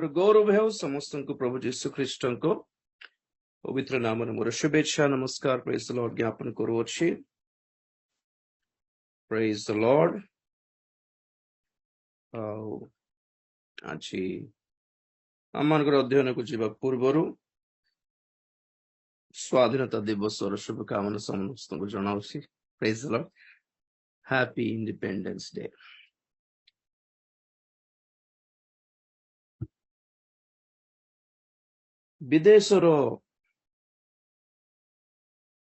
गौरव है समस्त को प्रभु जीशु ख्रीष्ट को पवित्र नाम मोर शुभेच्छा नमस्कार प्रेज द लॉर्ड ज्ञापन करुछि। Praise the Lord. आज आम अध्ययन को जीवा पूर्व स्वाधीनता दिवस और शुभकामना समस्त को जनाऊँ। Praise the Lord. Happy independence day. विदेशर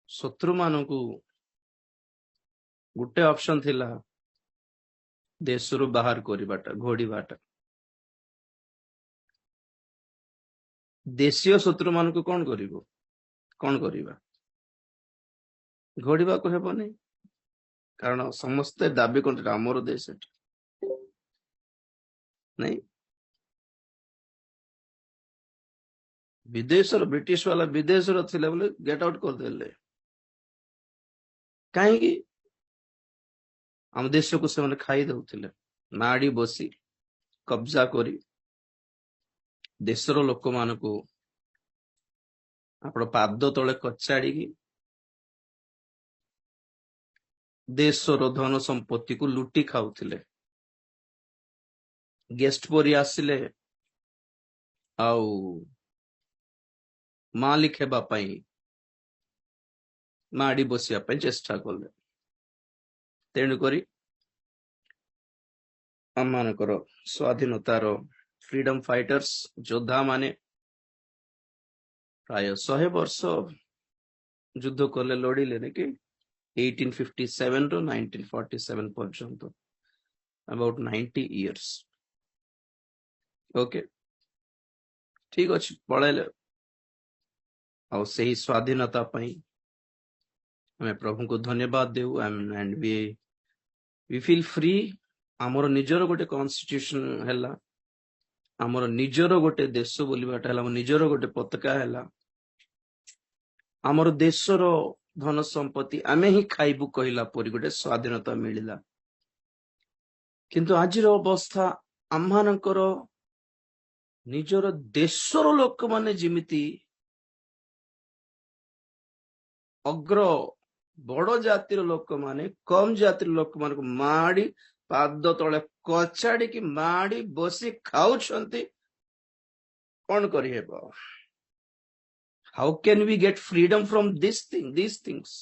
शत्रु मान को गोटे ऑप्शन थिला देश रु बाहर करवाटा घोड़ीवाटा। देशीय शत्रु मान को कौन करिवो कौन करिवा घोड़ीवा को हेबनी कारण समस्ते दाबी करते आमर देश नहीं। विदेश ब्रिटिश वाला विदेश थिले बोले गेट आउट करदे कहीं आम देश को से खाई दउथिले माड़ी बसी कब्जा करी देशर लोक मान को आपण पाद तले कचाड़ी देशर धन संपत्ति को लुटी खाऊथिले। गेस्ट परी आसिले आउ मालिक हेबा पई माड़ी बसिया पई चेष्टा कले। तेणु करी आमानकर स्वाधीनतार फ्रीडम फाइटर्स योद्धा माने प्राय 100 वर्ष युद्ध कले लड़िले ने कि 1857 रो 1947 पर्यंत अबाउट 90 इयर्स। ओके ठीक अच्छे पढ़ेले और सही स्वाधीनता पाई हमें प्रभु को धन्यवाद देऊ एंड वी फील फ्री। आमर निजर गोटे कॉन्स्टिट्यूशन हैला आमर निजर गोटे देश बोलबाटा हैला निजर गोटे पताका हैला आमर देशर धन संपत्ति आमे ही खाइबु कहला परी गोटे स्वाधीनता मिलिला। किंतु आजिर अवस्था आम्हानकर निजर देशर लोक माने जिमिति अग्र बड़ जातिर लोक माने कम जातिर लोक मान को माड़ी पाद तले कचाड़ी की माड़ी बसी खाऊछंती कौन करी हेबो। How can we get freedom from these things।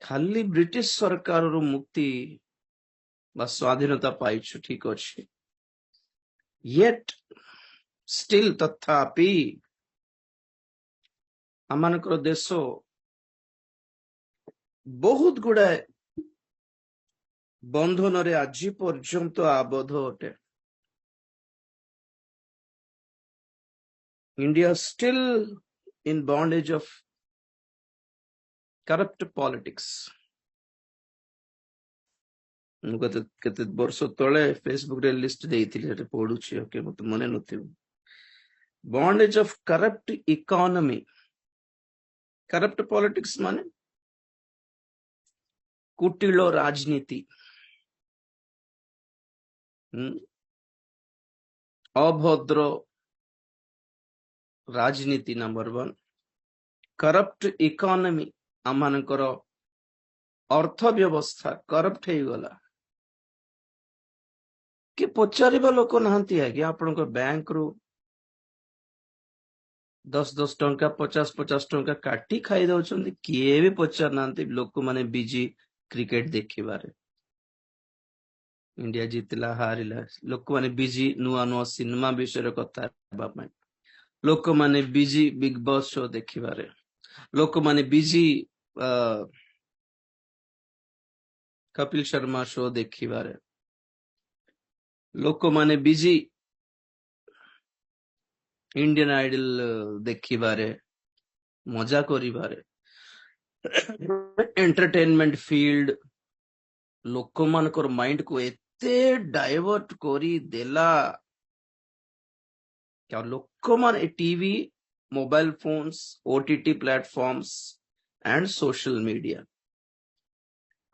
खाली ब्रिटिश सरकार रो मुक्ति बा स्वाधीनता पाइछु ठीक अछि येट स्टिल तथापि आमानकर देश बहुत गुड़ाए बंधन रे आज पर्यंत आबद्ध अटे। India still in bondage of corrupt politics. केते वर्ष तले फेसबुक रे लिस्ट देइथिले पढुछि ओके मत मने नथिबो। Bondage of corrupt economy corrupt politics माने कुटिल राजनीति अभद्र राजनीति नंबर 1 करप्ट इकोनॉमी आमानकर अर्थ व्यवस्था करप्ट हो गला कि पचारिबा लोक नाहंती है कि आपनकर बैंक रू 10-10 टंका 50-50 टंका काटी खाई दउछंती किए भी पचार नांती लोक माने बिजी क्रिकेट देखिबारे इंडिया जीतला हारिला लोक माने बिजी नुआ नुआ सिनेमा विषय कथा हेबा पई लोक माने बिजी बिग बॉस शो देखिबारे लोक माने बिजी कपिल शर्मा शो देखिबारे लोक माने बिजी इंडियन आइडल देखिबारे मजा करिबारे एंटरटेनमेंट फील्ड लोक मानकर माइंड को एते डाइवर्ट करी देला क्या लोक मान TV mobile phones OTT platforms and social media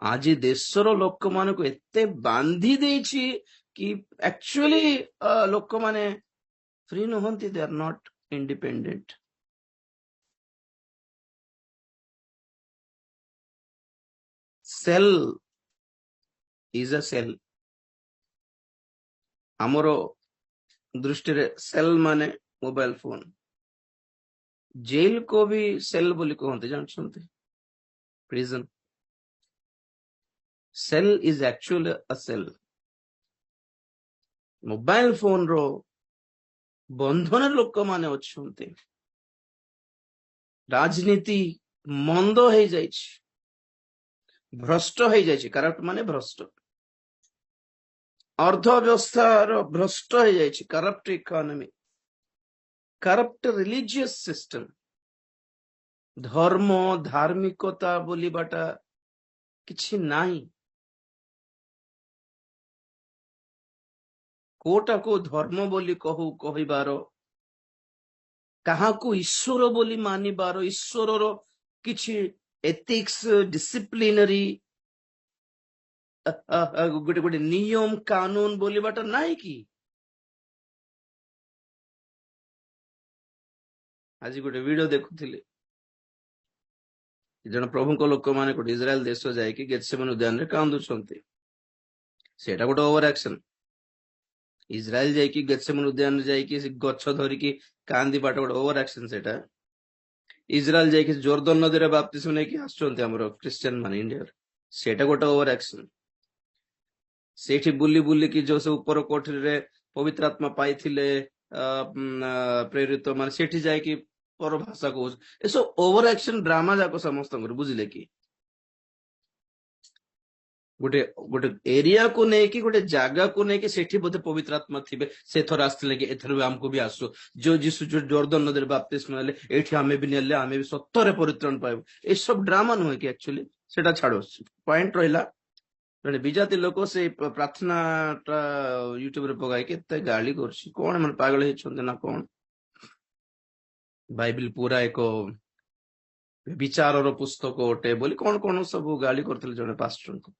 आज देशर लोक मान को एते बांधी देछि कि एक्चुअली लोक माने फ्री नुहंती, they are not independent. Cell is a cell. आमर दृष्टि रे सेल माने मोबाइल फोन। जेल को भी सेल बोली कहते जानते। Prison cell is actually a cell. Mobile phone रो बंधन लोक माने अच्छे। राजनीति मंद हो जाए, भ्रष्ट हो जाए, करप्ट माने भ्रष्ट, अर्थव्यवस्था भ्रष्ट हो जाए, corrupt economy, corrupt religious system. धर्म धार्मिकता बोलीबाटा किछि नाही। कोटा को धर्म बोली कहू कहिबार, काहाकू ईश्वर बोली मानिबार, ईश्वर रो किछि एथिक्स डिसिप्लिनरी गोटे गोटे नियम कानून बोलीबाटा नाही कि। आज गोटे वीडियो देखुथिले, जन प्रभु को लोक माने गोटे इज्राएल देश जाइए गेत्सेमने उद्यान रे कांदुछंती। सेटा गोटे ओवर एक्शन। इज्राएल जाइए गेत्सेमने उद्यान रे जाइए गच्छ धरिकी कांदी बाट गोटे ओवर एक्शन। सेटा इज्राएल जाइए जोर्दन नदी रे बाप्तिस्म नेकी आछंती हमर क्रिश्चियन माने इंडिया, सेटा गोटे ओवर एक्शन। सेठी बुली बुली की जो सब ऊपर कोठरी रे पवित्र आत्मा पाइथिले प्रेरित माने सेठी जाइए पर भाषा को ए सब ओवर एक्शन ड्रामा जाको समस्त बुझिले कि। गोटे गोटे एरिया को लेकिन गोटे जगह को लेकिन सेठी बोधे पवित्र आत्मा थिबे, से थर आस्थिले कि एथर भी हमको भी आसु जो जीसु जो जोर्दन नदी बाप्तिस्म नेले एठी हमें भी नेले, हमें भी सत्तरे परित्राण पाइबो। ए सब ड्रामा नुहे कि एक्चुअली सेटा छाड़ो। पॉइंट रहिला जने विजाति लोक से प्रार्थना यूट्यूब रे पगाई के गाली करछि, कोन मन पागल हे छन्ते ना कोन। बाइबल पूरा एक विचार पुस्तक ओटे बोली कोन कोन सब गाली करथिले जने पास्टर को।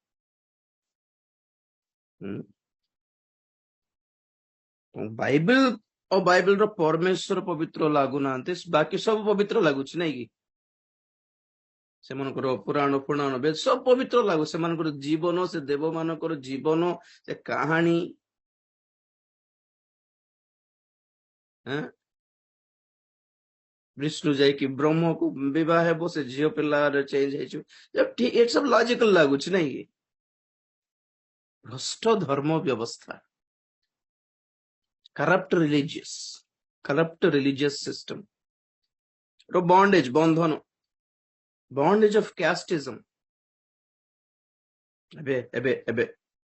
बाइबल और बाइबल रो परमेश्वर पवित्र लागू नांते, बाकी सब पवित्र लागुच नहीं कि। से मनकर पुराण पुराण वेद सब पवित्र लागू, से मनकर जीवन, से देव मानकर जीवन, से कहानी विष्णु जाए कि ब्रह्म को विवाह है, से झील पिला चेंज है जब ठीक ये सब लॉजिकल लागुच नहीं कि। भ्रष्ट धर्म व्यवस्था, करप्ट रिलीजियस सिस्टम रो बॉन्डेज बंधन, बॉन्डेज ऑफ कास्टिज्म। एबे एबे एबे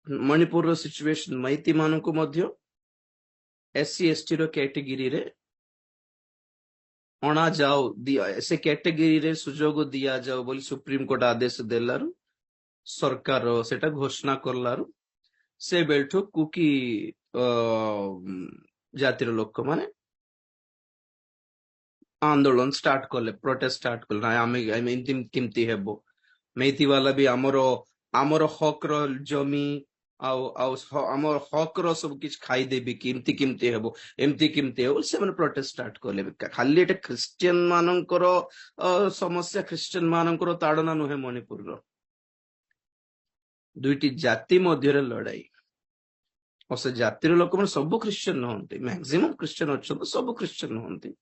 मणिपुर रो सिचुएशन मैती मान को मध्य एससी एसटी रो कैटेगरी रे अणा जाओ, दिया से कैटेगरी रे सुजोग दिया जाओ बोली सुप्रीम कोर्ट आदेश देलारु, सरकार सेटा घोषणा करलारु, से बेल्ठो कुकी जातिर लोक माने आंदोलन स्टार्ट कले, प्रोटेस्ट स्टार्ट कले। ना आमे इनतिम किमती हेबो, मैती वाला भी हमरो हमरो हक रो जमी आउ आउ हमर हक रो सब किछ खाई देबी, किमती किमती हेबो, एमती किमती हेबो से माने प्रोटेस्ट स्टार्ट कले। खाली एटा क्रिश्चियन मानकर समस्या, क्रिश्चियन मानकर ताड़ना नुहे। मणिपुर रो दुईटी जाति मध्य रे लड़ाई, और से जातिर लोक माने सब क्रिश्चियन नहंती, मैक्सिमम क्रिश्चियन अछन, सब क्रिश्चियन नहंती।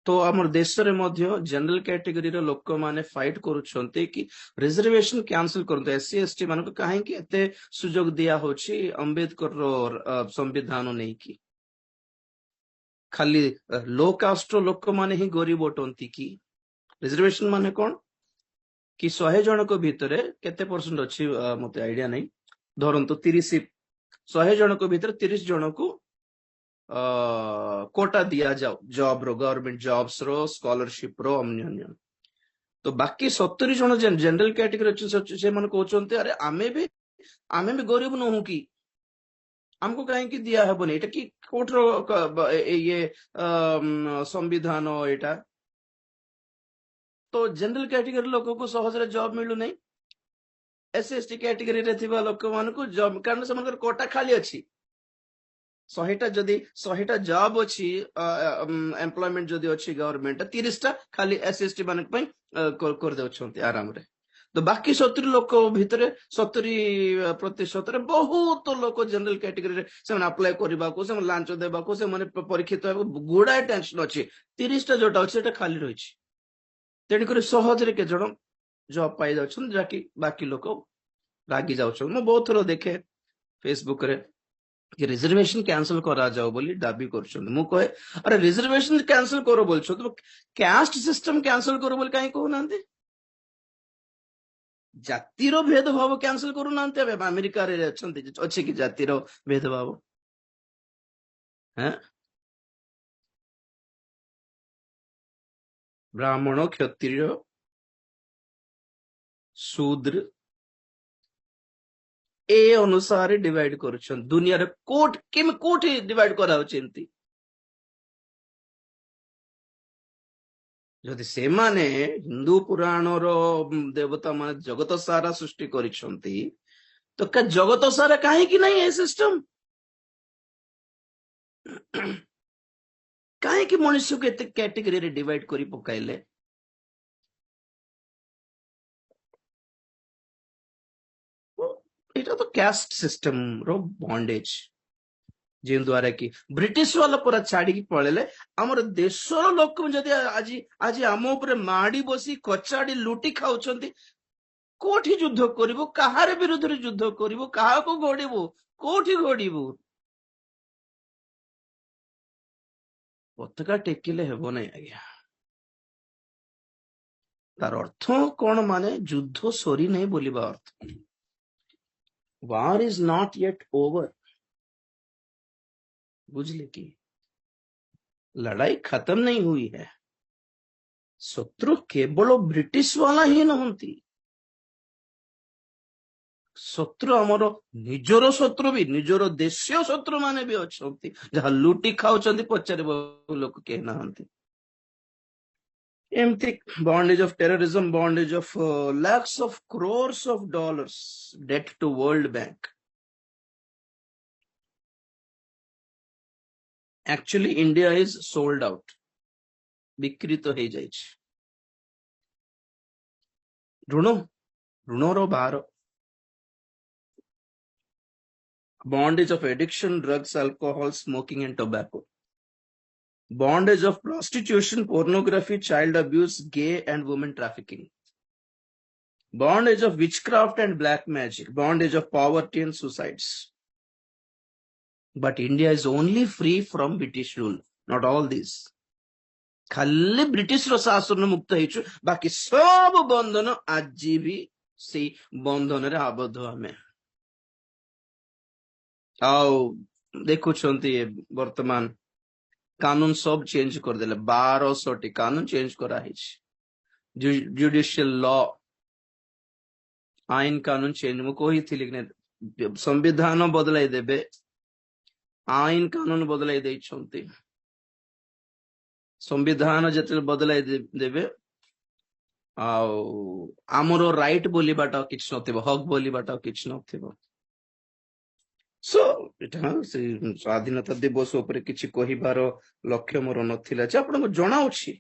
तो आम देश रे मध्य जनरल कैटेगरी रे लोक माने फाइट करूछंते कि रिजर्वेशन कैंसिल करते, एससी एसटी मान को काहे कि एते सुजोग दिया होछि अंबेडकर रो संविधान नै कि। खाली लो कास्ट रो लोक माने ही गरीब ओटंती कि। रिजर्वेशन माने कोन कि 100 जन को भितरे केते परसेंट अछि मते आईडिया नै, धरंतु 30 100 जन को भितर 30 जन को कोटा दिया जाओ जॉब रो, गवर्नमेंट जॉब्स रो, स्कॉलरशिप रो, अन्य। तो बाकी 70 जन जनरल कैटेगरी से मन कहते अरे आमे भी गरीब नहु कि हमको कहीं दिया हेबनी, एटा कि कोर्ट रो ये संविधान एटा। तो जनरल कैटेगरी लोक को सहज रे जॉब मिलु नहीं, SC/ST कैटेगरी रे थिबा लोक मानको जॉब कारण से कोटा खाली अछि 100टा जदि 100टा जॉब अछि एम्प्लॉयमेंट जदि अछि गवर्नमेंट 30टा खाली SC/ST मानक पई कर देउछंती आराम रे तो बाकी 70 लोक भितरे 70% रे बहुत लोक जनरल कैटेगरी रे से अप्लाई करबा को से लांच देबा को से माने परीक्षित हेबा गुडाय टेंशन अछि 30टा जोटा अछि सेटा खाली रहिछि तेणी कर सहज रे के जण जॉब पाई जाउछन जाकी बाकी लोक रागी जाउछन म बहुत थोर देखे फेसबुक रे कि रिजर्वेशन कैंसिल करा जाओ बोली दाबी कर मु कहे अरे रिजर्वेशन कैंसिल करो बोल तो कास्ट सिस्टम कैंसिल करो बोली कहीं कहना जातिर भेदभाव कैंसिल करू ना अमेरिका रे अच्छे कि जातिर भेदभाव हैं ब्राह्मण क्षत्रिय शूद्र ए अनुसार डिवाइड कर दुनिया रे कोट किम कोठी डिवाइड करा एमती जदि से माने हिंदू पुराण रो देवता माने जगत सारा सृष्टि करिसंती तो का जगत सारा काहे कि नहीं है सिस्टम काहे कि मनुष्य को एते कैटेगरी रे डिवाइड करी पकाइले एटा तो कास्ट सिस्टम रो बॉन्डेज जिन द्वारा कि ब्रिटिश वाला पूरा छाड़ी की पळेले हमर देशर लोक जदि आज आज आम ऊपर माड़ी बसी कचाड़ी लुटी खाउछंती कोठी युद्ध करिवो कहार विरुद्ध रे युद्ध करिवो कहा को गोड़िवो कोठी गोड़िवो पताका टेकिले हेबो नै आज्ञा तार अर्थ कोन माने युद्ध सरी नै बोलिबा अर्थ war is not yet over बुझले की लड़ाई खत्म नहीं हुई है शत्रु केवल ब्रिटिश वाला ही नहंती शत्रु आमर निजर शत्रु भी निजर देशीय शत्रु माने भी अच्छी जहाँ लुटी खाऊंच पचार लोक के नहांती एमती bondage of terrorism bondage of lakhs of crores of dollars debt to World Bank actually India is sold out बिक्री तो हो जाए ऋण ऋणर भार bondage of addiction drugs alcohol smoking and tobacco bondage of prostitution pornography child abuse gay and women trafficking bondage of witchcraft and black magic bondage of poverty and suicides but India is only free from British rule not all these खाली British रो शासन मुक्त हेचु बाकी सब बंधन आज भी से बंधन रे आबद्ध हमें आओ देखुछंती वर्तमान कानून सब चेंज कर देले 1200 कानून चेंज करा हेछि जुडिशियल लॉ आईन कानून चेंज मु कहि थिले कि संविधान बदलाई देबे आईन कानून बदलाई दै छंती संविधान जते बदलाई देबे आमरो राइट बोली बाटा किछ नथिबो हक बोली बाटा किछ नथिबो सो एटा से स्वाधीनता दिवस ऊपर किछि कहिबार लक्ष्य मोर नथिला जे आपन को जणाउछि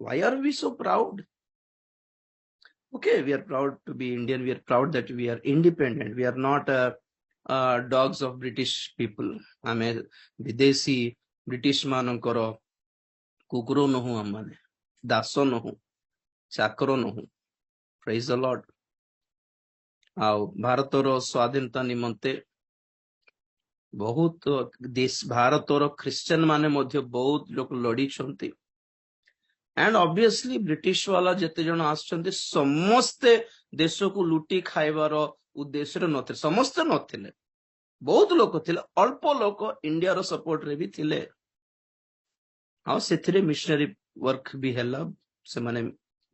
why are we so proud okay we are proud to be Indian we are proud that we are independent we are not dogs of British people ame विदेशी ब्रिटिश मानकर कुकुर नहु हम माने दास नहु चाकर नहु प्रेज द लॉर्ड आउ भारतर स्वाधीनता निमंते बहुत देश भारतर क्रिश्चियन माने मध्य बहुत लोक लड़ी छंती एंड ऑब्वियसली ब्रिटिश वाला जिते जन आसछंती समस्ते देश को लुटी खाइबार उद्देश्य नथिले समस्ते नथिले बहुत लोक थिले अल्प लोक इंडिया रो सपोर्ट रे भी थिले आ सेथिरे मिशनरी वर्क भी हैला से माने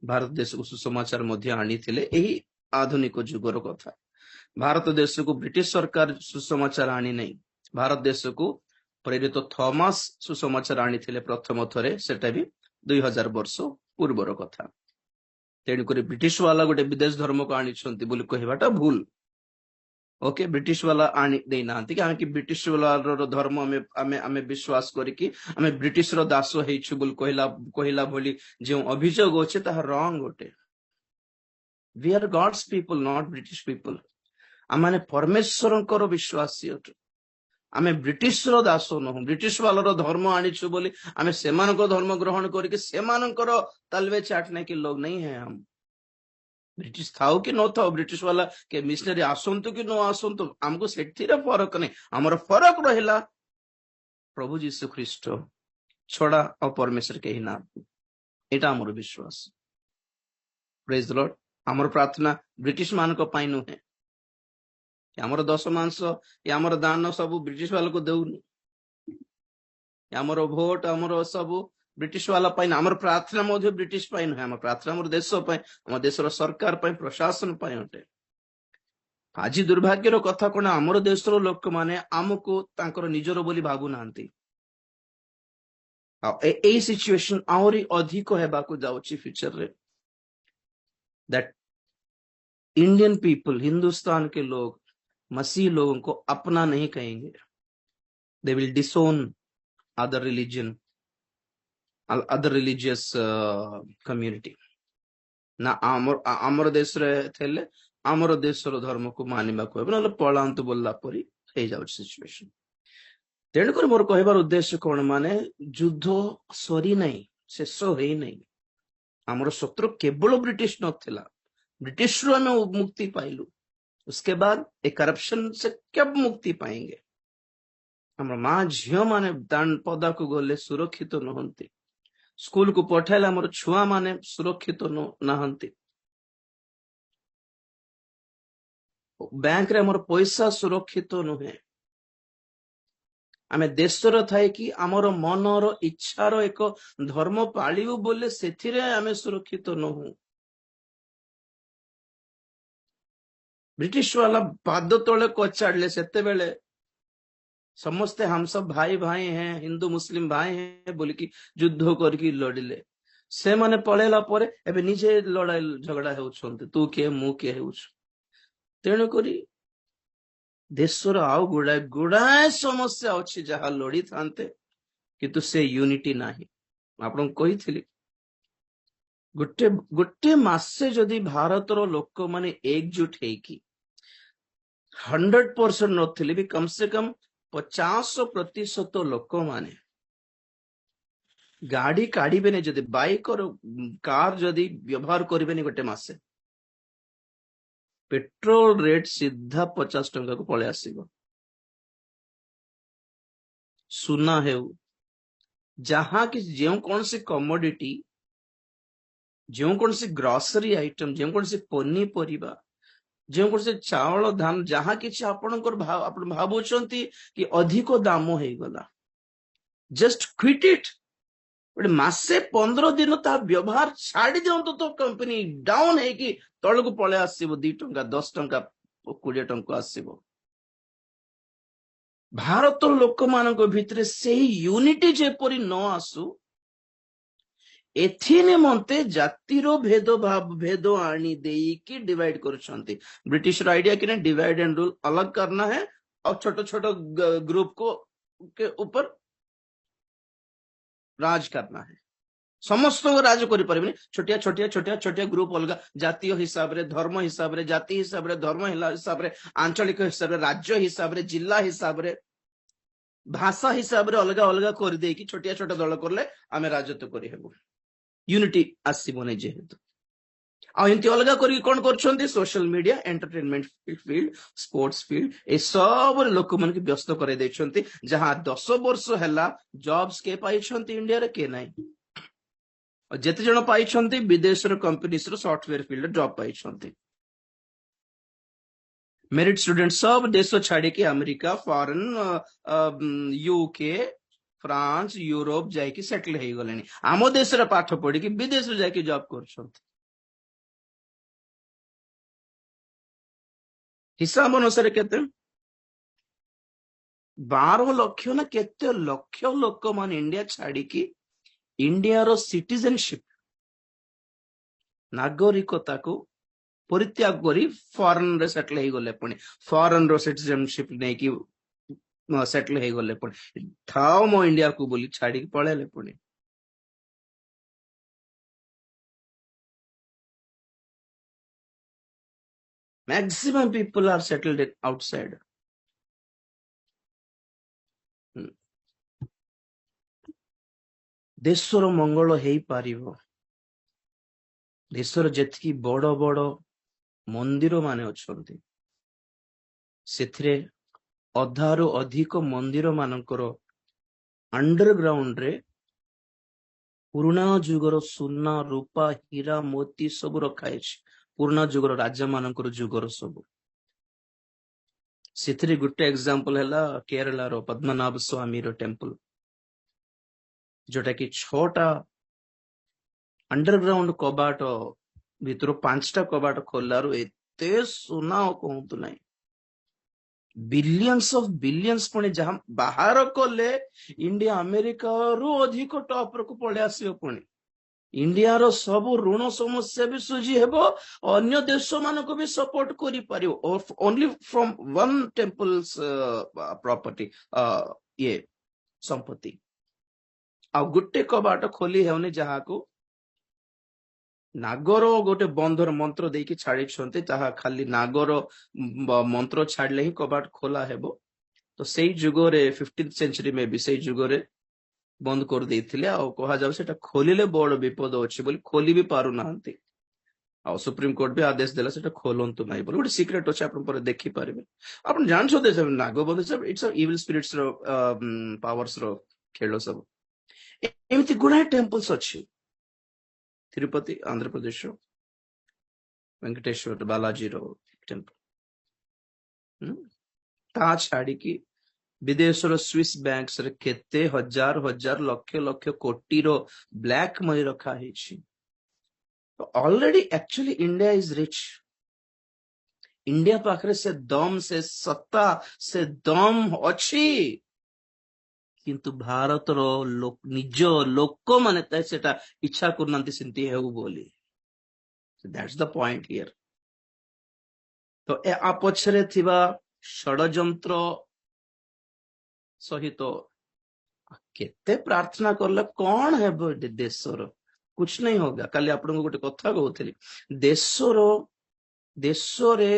भारत देश को सुसमाचार मध्य आनी थिले एही आधुनिक जुगर कथा भारत देश को ब्रिटिश सरकार सुसमाचार आनी नहीं भारत देश को प्रेरित थॉमस सुसमाचार आनी थिले प्रथम थरे सेटा भी 2000 वर्ष पूर्वर कथा तेणुक ब्रिटिश वाला गोटे विदेश धर्म को आनी कहवाटा भूल। ओके ब्रिटिश वाला आनी देना कि आम कि ब्रिटिश वाला धर्म आमे विश्वास करिकी आमे ब्रिटिश रो दास हेइछु बोल कहला भली जो अभियोग अच्छे ताहा रंग गोटे। We are God's people not British people. आम परमेश्वर विश्वासी अटु। आमे ब्रिटिश रो दास नहु ब्रिटिश वाला धर्म आनीछु बोली आमे सेमानको धर्म ग्रहण करिकी सेमानकर तालवे चाटने के लोग नहीं है। हम ब्रिटिश थाओ कि न थाओ ब्रिटिश वाला के मिशनरी आसंतु कि न आसंतु हमको सेठी फरक नहीं। हमर फरक रहिला प्रभु जीशु ख्रीस्ट छड़ा और परमेश्वर के ही नाम एटा हमर विश्वास। Praise the Lord. हमर प्रार्थना ब्रिटिश मान को पाई नुहे हमर दश मांस या हमर दान सब ब्रिटिश वाला को देउनी हमर भोट हमर सब ब्रिटिश वाला पाइन हमर प्रार्थना मध्य ब्रिटिश पाइन है। हमर प्रार्थना हमर देश पाइन हमर देशर सरकार पाइन प्रशासन पाइन अटे। आज दुर्भाग्यर कथा कोन हमर देशर लोक माने हमको तांकर निजर बोली भाबु नांती। ए सिचुएशन आउरी अधिक हेबाकू जाउची फ्यूचर रे। दैट इंडियन पीपल हिंदुस्तान के लोग मसीह लोगों को अपना नहीं कहेंगे। They will डिसोन other religion other religious community ना आमर देश रे थेले आमर देशर धर्म को मानिबा कहबे ना पलांतु बोलला परी हे जाउ सिचुएशन। तेणुक मोर कहबार उद्देश्य कौन माने युद्ध सरी नहीं शेष होई नहीं। आमर शत्रु केवल ब्रिटिश नथिला ब्रिटिश रो हमें मुक्ति पाइलु। उसके बाद एक करप्शन से कब मुक्ति पाएंगे। हमर माँ झियो माने दान पदा को गले सुरक्षित नहंती। स्कूल को पठाइला हमर छुआ माने सुरक्षित नहंती। बैंक रे हमर पैसा सुरक्षित नुहे। आमे देशर थाए कि आमर मनर इच्छार एक धर्म पालिबु बोले सेथिरे आमे सुरक्षित नहु। ब्रिटिश वाला पाद तले कचाड़ले सेते बेले समस्ते हम सब भाई भाई हैं हिंदू मुस्लिम भाई हैं बोली कि युद्ध करके लड़िले से माने पळेला परे एबे निजे लड़ाई झगड़ा हेउछन्ते तू के मु के हेउछ। तेणु करी देशर आउ गुड़ाए समस्या अच्छी जहाँ लड़ी थांते किंतु से यूनिटी नाही। आपन कहिथिली गोटे गोटे मासे जदि भारतर लोक माने एकजुट हेकी 100% नथिले भी कम से कम 50% लोक माने गाड़ी काढ़े जदि बाइक और कार जदि व्यवहार करें गोटे मासे पेट्रोल रेट सीधा 50 टंका को पळे आसीबो। सुना है जहां कि जो कौन सी कमोडिटी जो कौन सी ग्रोसरी आइटम जो कौन सी पनीपरिबा जो कौन से चावल धान जहां कि आपण भाबुचंती कि अधिक दाम हो गला जस्ट क्विट इट बट मासे 15 दिन ता व्यवहार छाड़ी दियंतो तो कंपनी डाउन है कि तळ को पळे आसीबो 2 टंका 10 टंका 20 टंका आसीबो। भारत लोक मानक भितरे से यूनिटी जेपरी न आसु एथि निमंते जातिर भेद भाव भेद आनी देकी डिवाइड करछंती। ब्रिटिश रो आइडिया कि डिवाइड एंड रूल अलग करना है और छोटे छोटे ग्रुप को के ऊपर राज करना है। समस्त को राज करें छोटिया छोटिया छोटिया छोटिया ग्रुप अलग जातीय हिसाब रे धर्म हिसाब रे जाति हिसाब रे धर्म हिसाब रे आंचलिक हिसाब रे राज्य हिसाब रे जिला हिसाब रे भाषा हिसाब रे अलग अलग कर देकी छोटिया छोटा दल करले आमे राजत्व करि हेबो यूनिटी आसीबो नै जेहेतु आ एंती अलग करी कोन करछंती social media entertainment field sports field ए सब लोक मन के व्यस्त करे दैछंती जहां 10 वर्ष हैला जॉब्स के पाइछंती इंडिया रे के नै और जेते जण पाइछंती विदेश रो कंपनीज रो सॉफ्टवेयर फील्ड जॉब पाइछंती। मेरिट स्टूडेंट सब देश छाड़ी के America foreign UK France Europe जाके सेटल हो गले आम देश पाठ पढ़ी कि विदेश जाके जॉब कर हिसाब अनुसार केते 12 लक्ष ना केते लक्ष लोक मान इंडिया छाड़ी कि इंडिया रो सिटीजनशिप नागरिकता को परित्याग करी फॉरेन रे सेटल हे गले पुणी फॉरेन रो सिटीजनशिप नै कि सेटल हे गले पुणी थाओ मो इंडिया को बोली छाड़ी पळेले पुणी maximum people are settled outside देशर मंगल हेई पारिबो देशर जेतकी बड़ बड़ मंदिर माने अछंती सेथिरे अधारो अधिक मंदिर मानकर अंडरग्राउंड रे पुराना जुगर सुना रूपा हीरा मोती सब रखाई पुराना जुगर राजा मानकर जुगर सब सेथिरे गुटे एग्जांपल हैला केरला रो पद्मनाभ स्वामी रो टेंपल जोटा कि 6टा अंडरग्राउंड कबाट भितर 5टा कबाट खोलारू एते सुना कहतु ना बिलियंस ऑफ बिलियंस पुणी जहां बाहर कले इंडिया अमेरिका रु अधिक टॉप को पड़े आसो पुणी इंडिया रो सब ऋण समस्या भी सुझी हेबो अन्य देश मानको भी सपोर्ट करि पारियो only from one temples property ये संपत्ति आ गुटे कबाट खोली हेउनी जहा को नागर गोटे बंधर मंत्र देकी छाड़ी जहा खाली नागर मंत्र छाड़ले ही कबाट खोला हेबो तो सेई जुगरे 15th सेंचुरी में भी सेई जुगरे बंद कर देथिले आ कहा जाउ सेटा खोलिले बड़ विपद अछि बोली खोली भी पारु नांती आ सुप्रीम कोर्ट भी आदेश देला सेटा खोलंतु नाही बोली गोटे सीक्रेट अछि आपण पर देखि पारिबे आपण जान छो दे नागबंध सब इट्स अ इविल स्पिरिट्स रो पावर्स रो खेलो सब एमिति गुणा टेंपल्स अछि तिरुपति आंध्र प्रदेश वेंकटेश्वर बालाजी रो टेंपल ता छाड़ी की विदेश रो स्विस बैंक्स रे केते हजार हजार लक्ष लक्ष कोटी रो ब्लैक मनी रखा है तो already actually India is rich India पाखरे से दम से सत्ता से दम अच्छी किंतु भारत रो लोक निज लोक माने सेटा इच्छा करनांती सिंती हेउ बोली दैट्स द पॉइंट हियर तो ए आपछरे थिबा षडयंत्र सहित केते प्रार्थना करले कौन हेबो देशर कुछ नहीं होगा काली आपन गोटे कथा कहउथली देशरे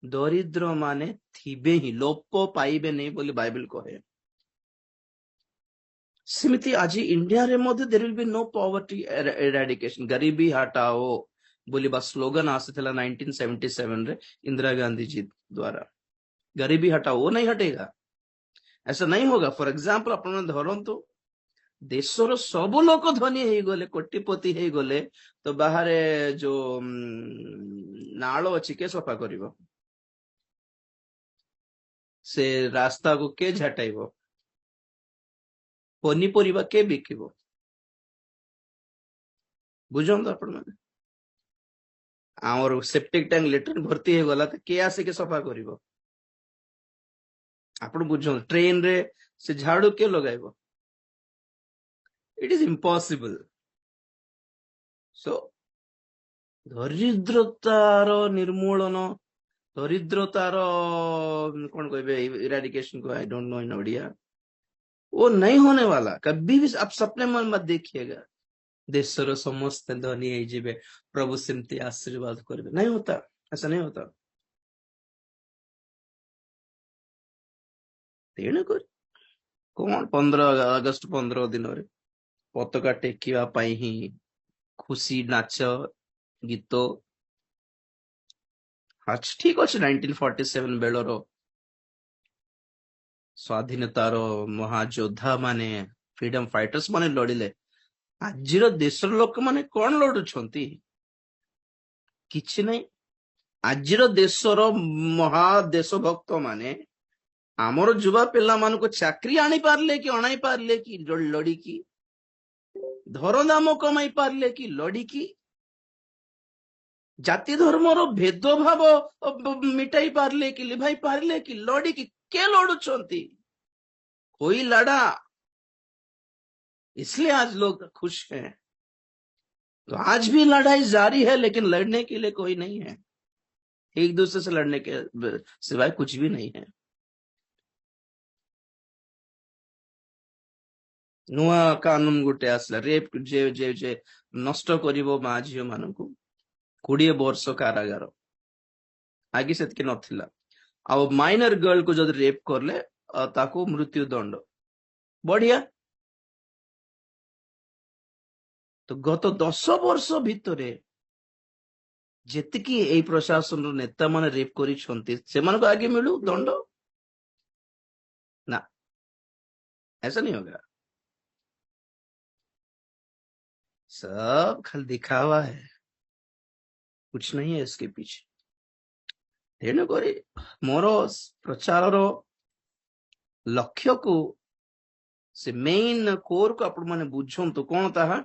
दरिद्र माने थिबे ही लोप पाइबे नहीं बोली बाइबल कहे सिमिति आज इंडिया रे मध्य there will be no poverty eradication गरीबी हटाओ बोली बा स्लोगन आसीथिला 1977 रे इंदिरा गांधी जी द्वारा गरीबी हटाओ वो नहीं हटेगा ऐसा नहीं होगा फॉर एग्जांपल अपन धरंतु देशर सब लोक धनी हे गले कोटिपति हे गले तो बाहर जो नालो अछि के सफा करिवो से रास्ता को के झटाइबो पनीपरिबा के बिकिबो बुझंत आपण माने आमर सेप्टिक टैंक लेट्रिन भर्ती हे गला त के आसे के सफा करिवो आपण बुझो ट्रेन रे से झाड़ू के लगाइबो इट इज इम्पॉसिबल सो दरिद्रतार निर्मूलन दरिद्रतार कौन कहबे इराडिकेशन को आई डोंट नो इन ओडिया वो नहीं होने वाला कभी भी आप सपने मन मत देखिएगा देशर समस्त धनी है जीवे प्रभु सिमती आशीर्वाद करेंगे नहीं होता ऐसा नहीं होता तेणुक कौन 15 अगस्त 15 दिन पताका टेकिवा पाई ही खुशी नाच गीत अच्छा ठीक अच्छे 1947 बेलर स्वाधीनतार महायोद्धा माने फ्रीडम फाइटर्स माने लड़िले आज देशर लोक माने कौन लड़ुछंती किछि नहीं आज देशर महादेशभक्त माने आमर युवा पिला मान को चाकरी आनी पारले कि अणाई पारले कि लड़ी की धरदाम कमाई पारले कि लड़ी की जाति धर्मर भेदभाव मिटाई पारले कि लिभाई पारले कि लड़ी की के लड़ुछंती कोई लड़ा इसलिए आज लोग खुश हैं तो आज भी लड़ाई जारी है, लेकिन लड़ने के लिए कोई नहीं है, एक दूसरे से लड़ने के सिवाय कुछ भी नहीं है। नुआ कानून गोटे आसला, रेप जे जे जे नष्ट करिवो मां झियो मानकु 20 वर्ष कारागार, आगे सेतके नथिला। आ माइनर गर्ल को जब रेप करले ताको मृत्यु दंड, बढ़िया। तो गत 10 वर्ष भितरे जेतिकी एई प्रशासन रो नेता माने रेप करी छंती, सेमान को आगे मिलू दंड ना, ऐसा नहीं होगा। सब खाली दिखावा है, कुछ नहीं है इसके पीछे। तेणुकरी मोर प्रचार लक्ष्य को से मेन कोर को आपण माने बुझो तो कौन ताहा,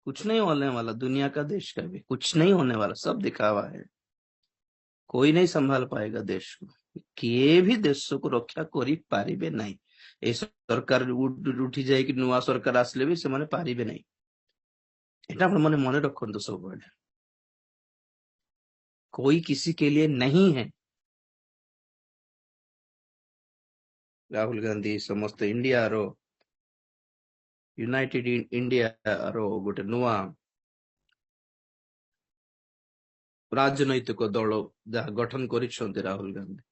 कुछ नहीं होने वाला, दुनिया का देश का भी कुछ नहीं होने वाला, सब दिखावा है। कोई नहीं संभाल पाएगा देश को, किए भी देश को रक्षा करी पारिबे नहीं। ए सरकार उठी जाए कि नुआ सरकार आसले भी से माने पारिबे नहीं, एटा आपण माने मने रखंतु सब बड़े। कोई किसी के लिए नहीं है। राहुल गांधी समस्त इंडिया रो यूनाइटेड इंडिया रो गोटे नुआ राजनैतिक दल जहाँ गठन कर राहुल गांधी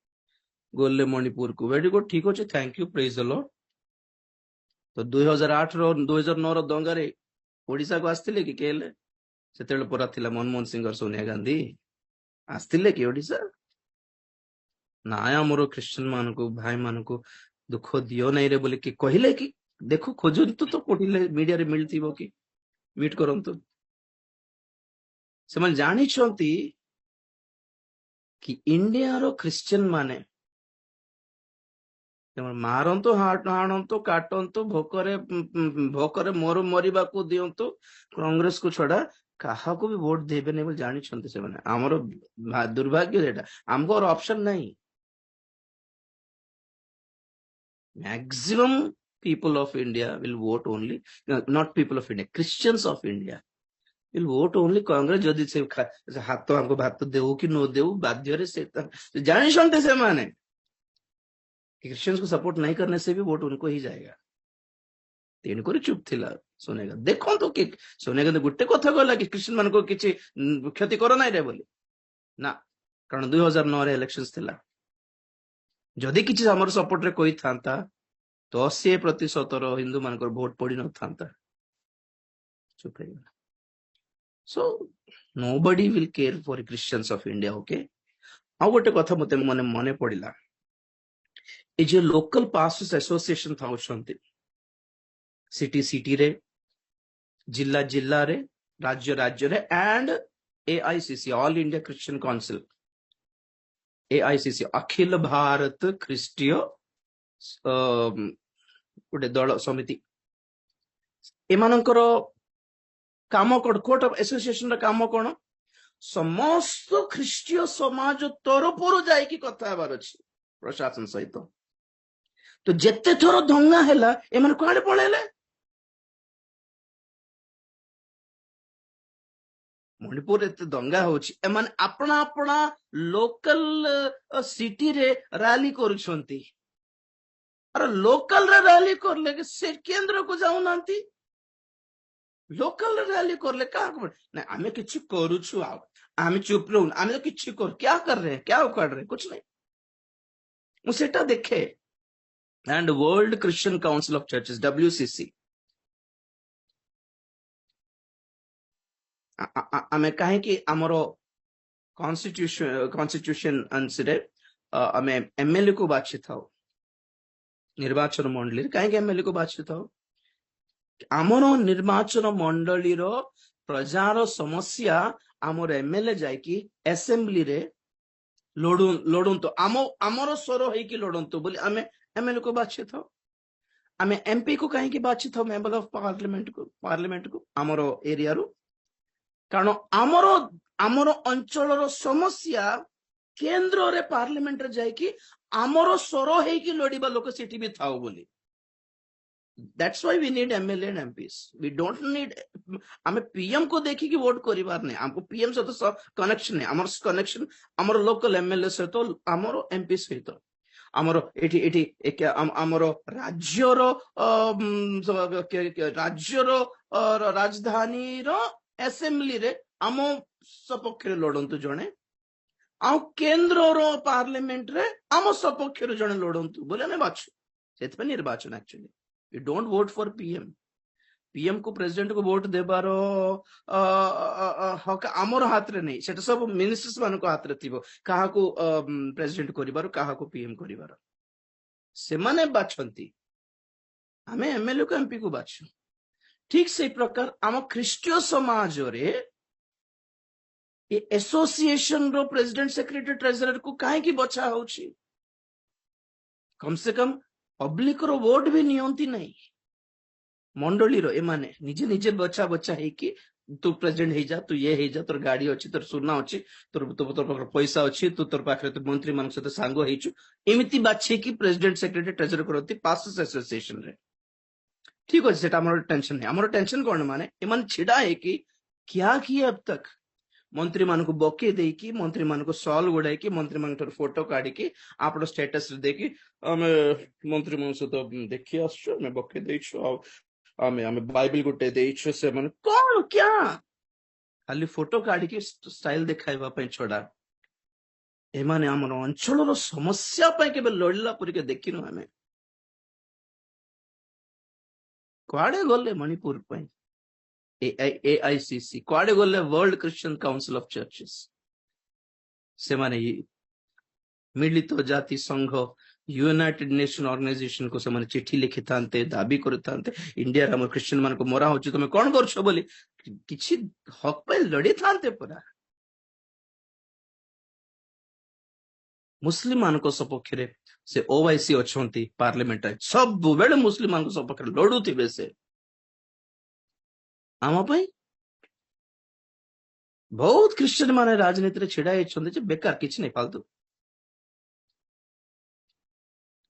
गोले मणिपुर को, वेरी गुड, ठीक अच्छे, thank you, praise the Lord. तो 2008 रो 2009 रो दंगारे ओडिशा को आसथिले कि केले, सेतेले परा थिला मनमोहन सिंह और सोनिया गांधी आसथिले कि ओडिशा ना, आमर क्रिश्चियन मान को भाई मान को दुख दियो नहीं रे बोले कि कहले कि देखो खोजंतु तो पढ़िले मीडिया रे मिलथिबो कि मीट करंतु। से जानी छंती कि इंडिया रो क्रिश्चियन माने मारंतु हाणंतु काटंतु भोकरे मोर मरिबा को दियंतु कांग्रेस को छड़ा कहा को भी वोट देबे नहीं बोल जानी छंती से माने। हमरो दुर्भाग्य एटा, हमको और ऑप्शन नहीं। Maximum people of India will vote only, not people of India, Christians of India will vote only Congress. जदि से हाथ तो हमको भात देऊ कि नो देऊ बाध्य रे से जानी सुनते से माने क्रिश्चियंस को सपोर्ट नहीं करने से भी वोट उनको ही जाएगा। तेणुक चुप थिला सोनेगा, देखो तो कि सोनेगा तो गोटे कथा कहला कि क्रिश्चियन मान को किछि क्षति करो नहीं रे बोली ना, कारण 2009 रे इलेक्शंस थिला। जदि किछि हमर सपोर्ट रे कोई थांता तो 80% हिंदू मान भोट पड़ी न था, चुप है। So nobody will care for Christians of India, okay. आ गोटे कथा मते मने मने पड़िला, ए जे लोकल पास्टर्स एसोसिएशन था सिटी सिटी रे, जिला जिला रे, राज्य राज्य रे, and AICC all India Christian council, AICC अखिल भारत ख्रीष्टीय गोटे दल समिति, एमानकर काम कोर्ट ऑफ एसोसिएशन काम कौन, समस्त ख्रीष्टीय समाज तरफर जाइकी कथा हेबार अछि प्रशासन सहित। तो जेते थोर दंगा हैला एमन कुआडे पळेले, मणिपुर एते दंगा होछि, एमन अपना अपना लोकल सिटी रे रैली करूछंती। अरे लोकल रे रैली करले के से केंद्र को जाउ नांती, लोकल रैली करले का ना आमे किछि करूछु, आ आमे चुप रहू, आमे तो किछि कर क्या कर रहे हैं, क्या उखाड़ रहे हैं, कुछ नहीं। मु सेटा देखे and world Christian council of churches WCC आमे काहे कि हमरो कॉन्स्टिट्यूशन अनुसार आमे एमएलए को बाछि थाओ निर्वाचन मंडली, काहे कि एमएलए को बाछि थाओ आमर निर्वाचन मंडली रो प्रजार समस्या आमर एमएलए जाइकी असेंबली रे लड़ंतु, आमर स्वर होइकी लड़ंतु बोली आमे एमएलए को बाछि थाओ। आमे एमपी को काहे कि बाछि थाओ मेंबर ऑफ पार्लियामेंट को आमर एरिया रो, कारण आमर अंचल रो समस्या केंद्र रे पार्लियामेंट रे जाइकी आमर स्वर होइकी लड़िबा लोक सेठी भी थाओ बोली। That's why we need MLA and MPs. We don't need हमें पीएम को देखी कि वोट करिवार नहीं हमको पीएम से तो कनेक्शन नहीं हमर कनेक्शन हमर लोकल एमएलए से तो हमर एमपी सहित ଆମର ଏଠି ଏଠି ଆମର ରାଜ୍ୟର ରାଜଧାନୀର ଆସେମ୍ବଲିରେ ଆମ ସପକ୍ଷରେ ଲଢନ୍ତୁ ଜଣେ ଆଉ କେନ୍ଦ୍ରର ପାର୍ଲାମେଣ୍ଟରେ ଆମ ସପକ୍ଷରେ ଜଣେ ଲଢନ୍ତୁ ବୋଲି ଆମେ ବାଛୁ ସେଥିପାଇଁ ନିର୍ବାଚନ actually you don't vote for PM को प्रेसिडेंट को वोट देबार हक आमर हाथ रे नहीं सेटा सब मिनिस्टर्स मान को हाथ रे थिबो काहा को प्रेसिडेंट करिबार काहा को पीएम करिबार से माने बाछंती हमें एमएलए को एमपी को बाछु ठीक से प्रकार आम ख्रीष्टीय समाज रे ये एसोसिएशन रो प्रेसिडेंट सेक्रेटरी ट्रेजरर को काहे की बचा होची कम से कम पब्लिक रो वोट भी नियंती नहीं मंडली रो एमाने निजे निजे बच्चा बच्चा है कि तू प्रेसिडेंट हे जा तू ये हे जा तोर गाड़ी अछि तोर सुना अछि तोर तोर पैसा अछि तू तोर पाखरे तो मंत्री मान सहित सांग हेचु एमिति बाछे कि प्रेसिडेंट सेक्रेटरी ट्रेजरर करती पासेस एसोसिएशन रे ठीक अछि सेटा हमर टेंशन नहीं हमर टेंशन कोन माने एमान छिडा है कि क्या किए अब तक मंत्री मान को बके दे कि मंत्री मान को सॉल गुड़ाई कि मंत्री मान फोटो काढ़ी कि आप स्टेटस दे कि आमे मंत्री मान सहित देखि आछो मैं बके देछु आमे आमे बाइबल गुटे देछु से मन कोन क्या खाली फोटो काढ़ी कि स्टाइल देखाइबा पय छोड़ा एमाने हमर अंचलर समस्या पय केबे लड़ला पुरी के देखिनो हमें कुआडे गले मणिपुर पय AICC कुआडे गले world Christian council of churches से माने मिलित जाति संघ यूनाइटेड नेशन ऑर्गेनाइजेशन को से चिठी लिखि थांते दाबी करि थांते इंडिया रे हम क्रिश्चियन मान को मरा होची तुमे कोन करछो बोली किछि हक पे लड़ी थांते पूरा मुस्लिम मान को सपक्ष रे से ओवाईसी अछंती पार्लियामेंट रे सब बेले मुस्लिम मान को सपक्ष रे लडुथिबे से आमा पई बहुत क्रिश्चियन माने राजनीति रे छिडा हेछंती जे बेकार किछि नै फालतू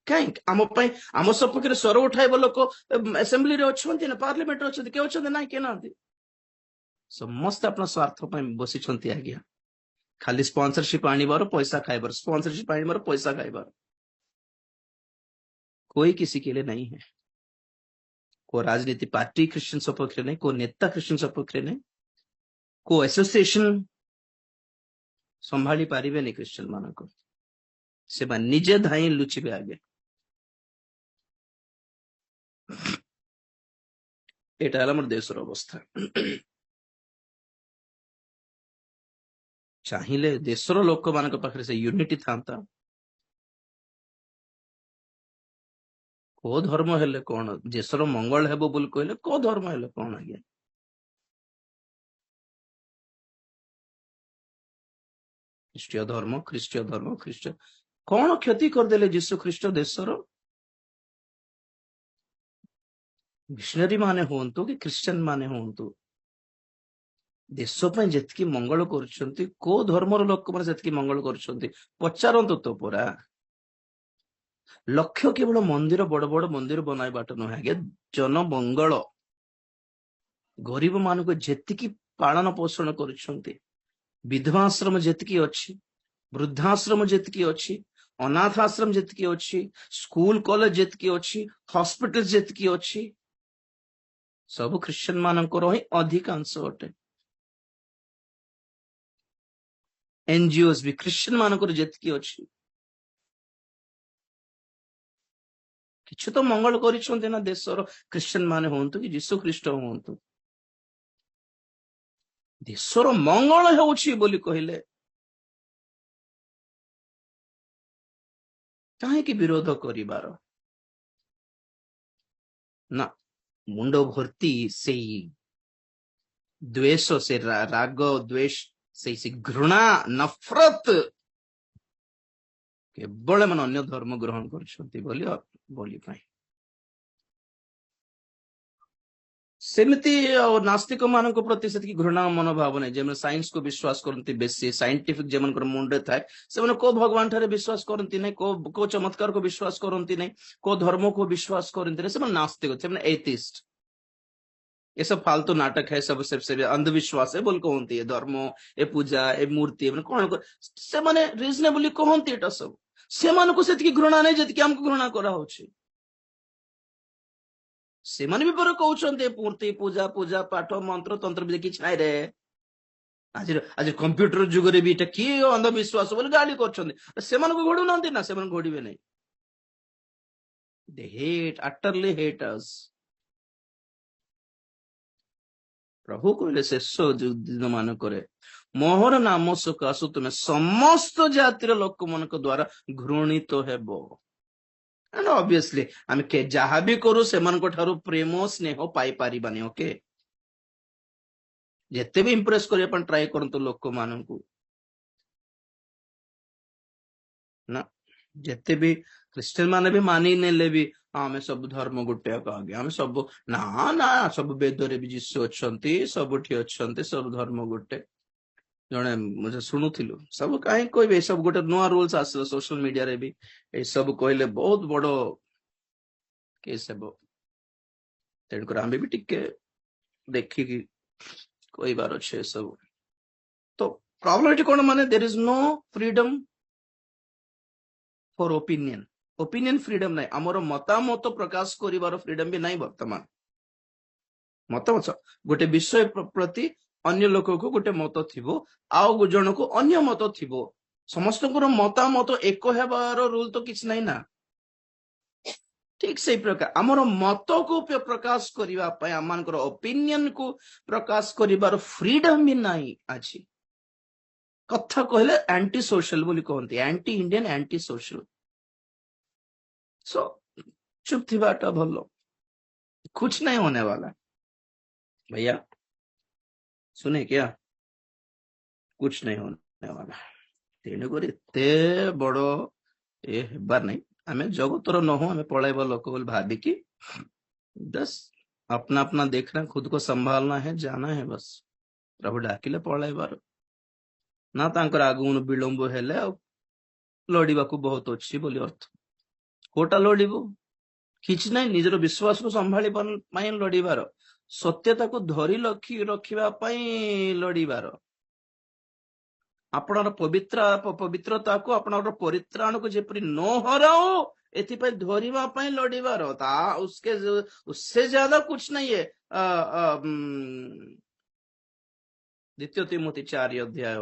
कहीं आम आम सपक्ष स्वर उठाइब लोक असेंबली अच्छा पार्लियामेंट अच्छा किए अच्छा ना किए ना समस्त अपना स्वार्थ बसी आज्ञा खाली स्पॉन्सरशिप आनिबार पैसा खाइबार स्पॉन्सरशिप आनिबार पैसा खाइबार कोई किसी के लिए नहीं है को राजनीति पार्टी क्रिश्चियन सपक्ष नहीं को नेता क्रिश्चियन सपक्ष नहीं को एसोसिएशन संभाली पारिबे नहीं क्रिश्चियन मान को से निजे धाई लुचिबे आगे एटा हला मोर देशर अवस्था चाहिए देशर लोक मान पाखे से यूनिटी था को धर्म हेले कौन देशर मंगल हेबो बोल कहले को धर्म हेले कौन आज्ञा ख्रीष्टीय धर्म ख्रीष्ट कौन क्षति करदेले जीशु ख्रीष्ट देशर मिशनरी माने होंतु कि क्रिश्चियन माने होंतु देश जितकी मंगल कर को धर्मर लोक मैंने जितकी मंगल कर पचारतु तो पूरा लक्ष्य केवल मंदिर बड़ बड़ मंदिर बनाई बाट नुहे आगे जन मंगल गरीब मान को जेतिकी पालन पोषण कर विधवाश्रम जेतिकी अच्छी वृद्धाश्रम जेतिकी अच्छी अनाथ आश्रम जेतिकी अच्छी स्कूल कॉलेज जेतिकी अच्छी हॉस्पिटल जेतिकी अच्छी सब क्रिश्चियन मानकर ही अधिकांश अटे एनजीओस भी क्रिश्चियन मानकर जेतिकी अच्छी किछु तो मंगल करिसंते ना देशर क्रिश्चियन माने होंतु कि जीसु ख्रीष्ट होंतु देशर मंगल होउछि बोली कहिले काहे कि विरोध करिबार ना मुंड भर्ती से द्वेष से राग द्वेष से घृणा नफरत केवल मन अन्य धर्म ग्रहण करछंती बोली सेमती नास्तिक मान प्रति से घृणा मनोभाव नहीं जब साइंस को विश्वास करती बेसी साइंटिफिक जमन मुंडे थाए से को भगवान ठारे विश्वास करती नहीं को चमत्कार को विश्वास करती नहीं को धर्म को विश्वास करती नहीं से नास्तिक से एथिस्ट ये सब फालतू नाटक है सब से अंधविश्वास है बोल कहती है धर्म ए पूजा ए मूर्ति कौन से माने रिजनेबली कहती एटा सब से मानको से घृणा नहीं जी हमको घृणा करा से माने भी पर कहते मूर्ति पूजा पूजा पाठ मंत्र तंत्र भी किछ नाई रे आज आज कंप्यूटर जुग रे भी एटा की अंधविश्वास बोल गाली करछन्ते से मानको घोडु नंती ना से मान घोडिबे नहीं दे हेट अटरली हेट अस प्रभु कहले शेष दिन मान करे मोहर नाम सकाशु तुम समस्त जातिर लोक मान द्वारा घृणित हेबो एंड ऑब्वियसली आम के जहाँ भी करू से प्रेम स्नेह पाई पारिबानी ओके जिते भी इंप्रेस करने ट्राई करतु लोक मान ना जिते भी क्रिश्चियन माने भी मानी नेले भी आमे सब धर्म गोटे आगे आमे सब ना ना सब वेद रे भी जीशु अच्छंती सबठी अच्छंती सब धर्म गोटे जने मुझे शुणुथिलु सब कहीं कोई सब गोटे नुआ रूल्स आसला सोशल मीडिया रे भी ए सब कहले बहुत बड़ो केस हेबो तेणुकर आमे भी टिके देखिकी कोई बार अच्छे सब तो प्रॉब्लम कौन माने there is no freedom for opinion opinion freedom नहीं आमर मतामत प्रकाश करिवार फ्रीडम भी नहीं वर्तमान मतामत गोटे विषय प्रति अन्य लोक को गोटे मत थिबो आउ जन को अन्य मत थिबो समस्त मतामत एक हेबार रूल तो किछ नहीं ना ठीक से प्रकार आमर मत को प्रकाश करिवा पय आमानकर ओपिनियन को प्रकाश करिवार फ्रीडम भी नहीं अछि कथा कहले एंटी सोशल बोली कहते एंटी इंडियन एंटी सोशल सो चुप थी बाटा भलो कुछ नहीं होने वाला भैया सुने क्या कुछ नहीं होने वाला तेणुक एते बड़ ये हेबार नहीं आम जगतर न हो आम पलैब लोक बोल भाविकी बस अपना अपना देखना खुद को संभालना है जाना है बस प्रभु डाकिले पलैबार ना तांकर आगमन विलंब हेले लड़िबा को बहुत अच्छी बोली अर्थ कोटा लड़िबो किछ नहीं निजर विश्वास को संभाली पाई लड़िबार सत्यता को धरी रखिबा पाई लड़िबार आपणार पवित्रता को आपणार परित्राण को जेपरि न हराओ एथिपाई धरिबा पाई लड़िबार ता उससे ज्यादा कुछ नहीं है द्वितीय तिमोथी 4 अध्याय